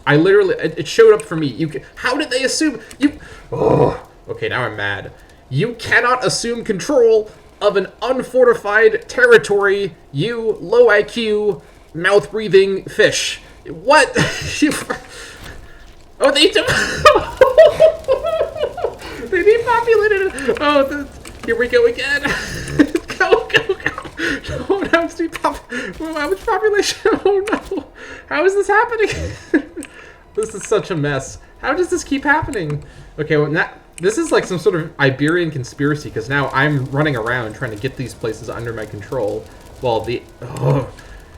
I literally, it showed up for me. How did they assume you? Oh, okay, now I'm mad. You cannot assume control of an unfortified territory, you low IQ, mouth breathing fish. What? Oh, they they depopulated it. Oh, here we go again. Go, go, go. Oh, now it's how much population? Oh no. How is this happening? This is such a mess. How does this keep happening? Okay, well, this is like some sort of Iberian conspiracy, because now I'm running around trying to get these places under my control while the... Oh,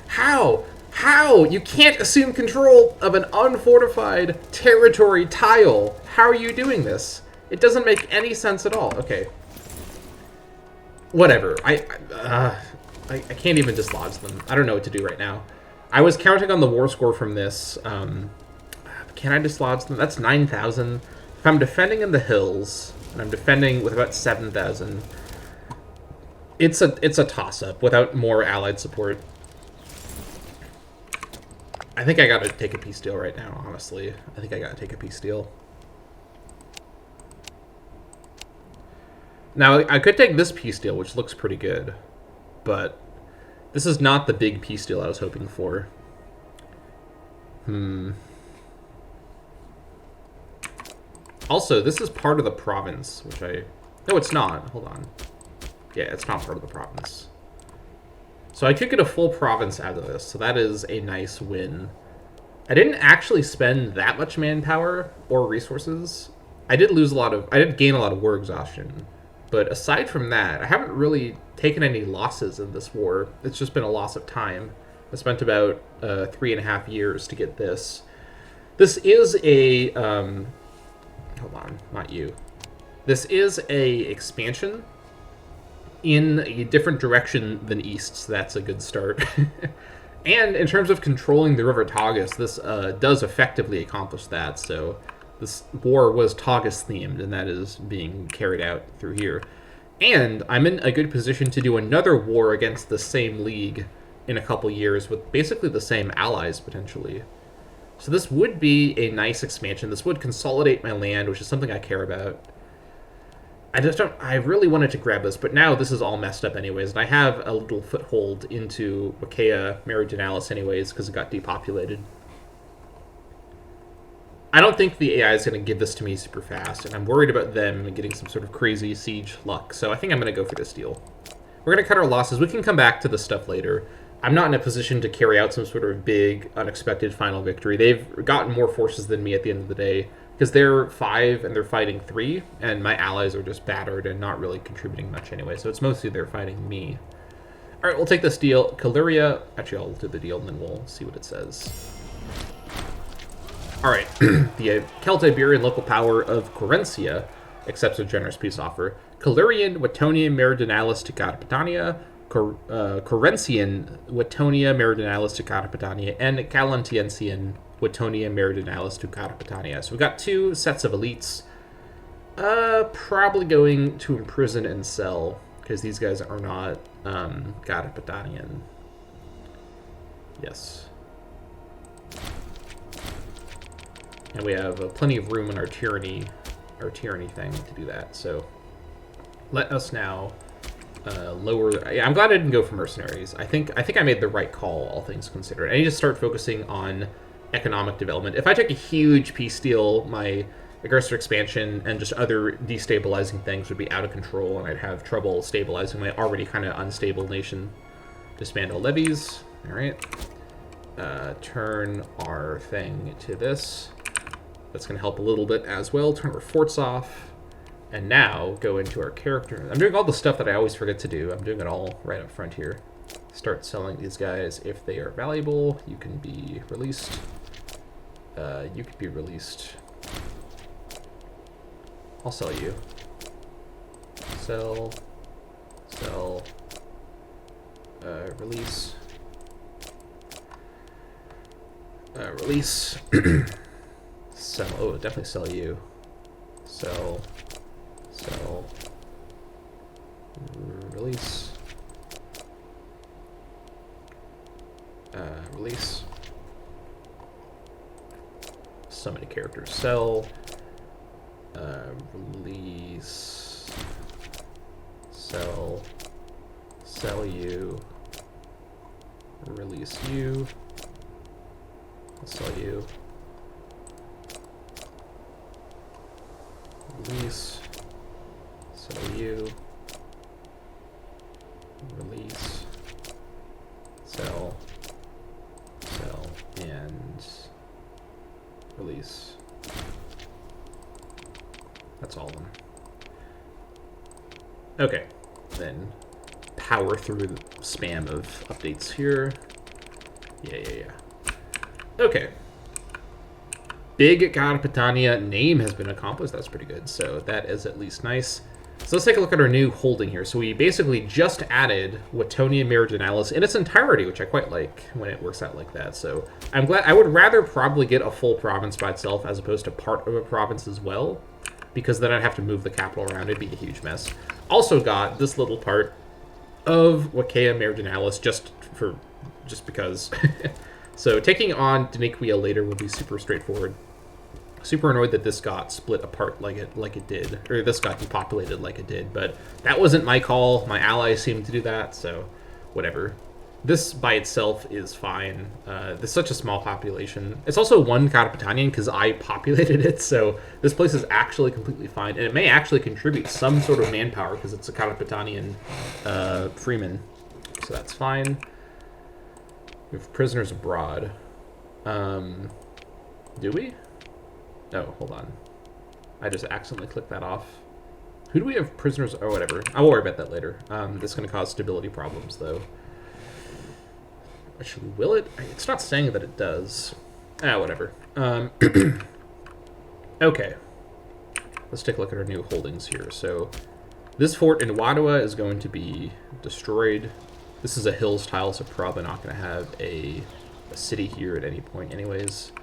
how? How? You can't assume control of an unfortified territory tile. How are you doing this? It doesn't make any sense at all. Okay. Whatever. I can't even dislodge them. I don't know what to do right now. I was counting on the war score from this. Can I dislodge them? That's 9,000. If I'm defending in the hills, and I'm defending with about 7,000, it's a toss-up without more allied support. I think I gotta take a peace deal right now, honestly. I think I gotta take a peace deal. Now, I could take this peace deal, which looks pretty good, but this is not the big peace deal I was hoping for. Also, this is part of the province, which I... No, it's not. Hold on. Yeah, it's not part of the province. So I could get a full province out of this, so that is a nice win. I didn't actually spend that much manpower or resources. I did gain a lot of war exhaustion. But aside from that, I haven't really taken any losses in this war. It's just been a loss of time. I spent about 3.5 years to get this. This is a... hold on, not you. This is a expansion in a different direction than east, so that's a good start. And in terms of controlling the River Tagus, this does effectively accomplish that, so this war was Tagus-themed, and that is being carried out through here. And I'm in a good position to do another war against the same league in a couple years with basically the same allies, potentially. So this would be a nice expansion. This would consolidate my land, which is something I care about. I really wanted to grab this, but now this is all messed up anyways, and I have a little foothold into Wakea Meridionalis anyways, because it got depopulated. I don't think the AI is going to give this to me super fast, and I'm worried about them getting some sort of crazy siege luck, so I think I'm going to go for this deal. We're going to cut our losses. We can come back to this stuff later. I'm not in a position to carry out some sort of big, unexpected final victory. They've gotten more forces than me at the end of the day, because they're 5 and they're fighting 3, and my allies are just battered and not really contributing much anyway, so it's mostly they're fighting me. Alright, we'll take this deal. Caluria, actually I'll do the deal and then we'll see what it says. Alright, the Celtiberian local power of Corencia accepts a generous peace offer. Calurian Wettonia Meridionalis to Carpetania, Corencian Wettonia Meridionalis to Carpetania, and Calentiensian Wettonia Meridionalis to Carpetania. So we've got 2 sets of elites. Probably going to imprison and sell, because these guys are not Carpetanian. Yes. And we have plenty of room in our tyranny thing to do that. So let us now lower. I'm glad I didn't go for mercenaries. I think I made the right call, all things considered. I need to start focusing on economic development. If I took a huge peace deal, my aggressor expansion and just other destabilizing things would be out of control, and I'd have trouble stabilizing my already kind of unstable nation. Disband all levies. All right. Turn our thing to this. That's going to help a little bit as well. Turn our forts off. And now go into our character. I'm doing all the stuff that I always forget to do. I'm doing it all right up front here. Start selling these guys if they are valuable. You can be released. You could be released. I'll sell you. Sell. Sell. Release. Release. Sell. Oh, definitely sell you. Sell. Sell. Release. Release. So many characters. Sell. Release. Sell. Sell you. Release you. I'll sell you. Release. Sell you. Release. Sell. Sell. And release. That's all of them. Okay. Then power through the spam of updates here. Yeah. Okay. Big Carpetania name has been accomplished. That's pretty good. So that is at least nice. So let's take a look at our new holding here. So we basically just added Wettonia Meridionalis in its entirety, which I quite like when it works out like that. So I'm glad. I would rather probably get a full province by itself as opposed to part of a province as well, because then I'd have to move the capital around. It'd be a huge mess. Also got this little part of Wettonia Meridionalis just because. So taking on Daniquia later will be super straightforward. Super annoyed that this got split apart like it did, or this got depopulated like it did, but that wasn't my call. My allies seemed to do that, so whatever. This by itself is fine. There's such a small population. It's also one Carpetanian because I populated it, so this place is actually completely fine, and it may actually contribute some sort of manpower because it's a Carpetanian freeman, so that's fine. We have prisoners abroad. Do we? Oh, hold on. I just accidentally clicked that off. Who do we have prisoners? Oh, whatever. I will worry about that later. This is going to cause stability problems, though. Actually, will it? It's not saying that it does. Whatever. Okay. Let's take a look at our new holdings here. So, this fort in Wadua is going to be destroyed. This is a hills tile, so probably not going to have a city here at any point anyways.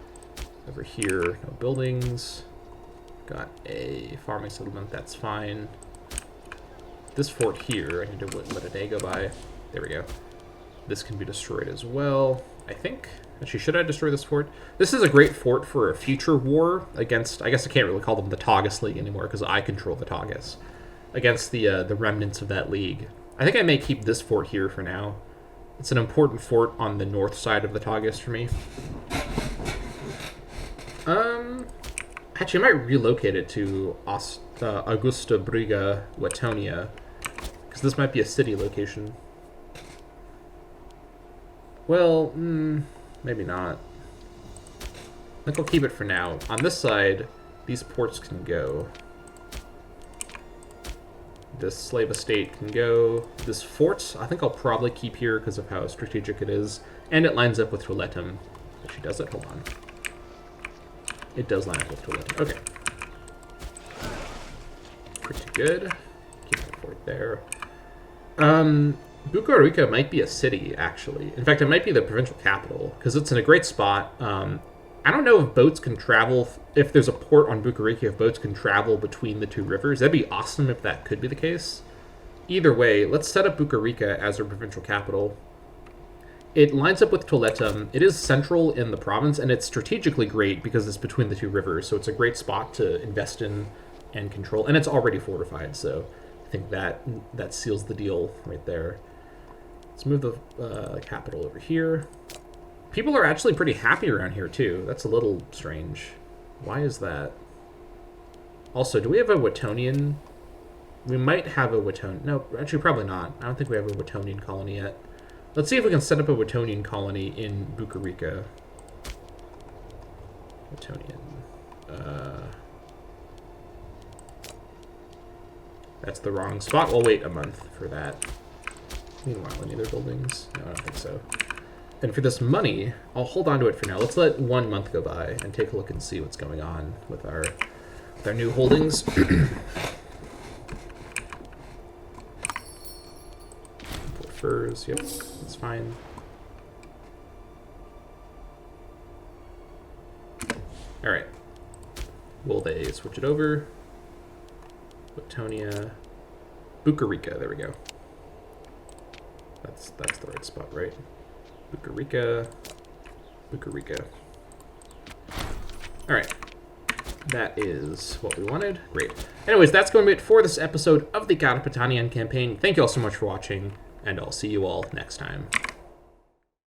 Over here, no buildings. Got a farming settlement, that's fine. This fort here, I need to let a day go by. There we go. This can be destroyed as well, I think. Actually, should I destroy this fort? This is a great fort for a future war against, I guess I can't really call them the Tagus League anymore because I control the Tagus. Against the remnants of that league. I think I may keep this fort here for now. It's an important fort on the north side of the Tagus for me. Actually, I might relocate it to Augusta Briga, Wettonia, because this might be a city location. Well, maybe not. I think I'll keep it for now. On this side, these ports can go. This slave estate can go. This fort, I think I'll probably keep here because of how strategic it is. And it lines up with Toiletum. Actually, does it? Hold on. It does line up with Toiletum. Okay. Pretty good. Keep that fort there. Bucarica might be a city, actually. In fact, it might be the provincial capital, because it's in a great spot. I don't know if boats can travel, if there's a port on Bucarica, if boats can travel between the two rivers. That'd be awesome if that could be the case. Either way, let's set up Bucarica as our provincial capital. It lines up with Toiletum. It is central in the province, and it's strategically great because it's between the two rivers, so it's a great spot to invest in and control. And it's already fortified, so I think that seals the deal right there. Let's move the capital over here. People are actually pretty happy around here, too. That's a little strange. Why is that? Also, do we have a Wettonian? We might have a Wettonian. No, actually, probably not. I don't think we have a Wettonian colony yet. Let's see if we can set up a Wettonian colony in Bucarica. Wettonian. That's the wrong spot. We'll wait a month for that. Meanwhile, any other buildings? No, I don't think so. And for this money, I'll hold on to it for now. Let's let 1 month go by and take a look and see what's going on with our new holdings. Furs, yep, that's fine. All right. Will they switch it over? Wettonia, Bucarica. There we go. That's the right spot, right? Bucarica. All right. That is what we wanted. Great. Anyways, that's going to be it for this episode of the Carpetania Campaign. Thank you all so much for watching, and I'll see you all next time.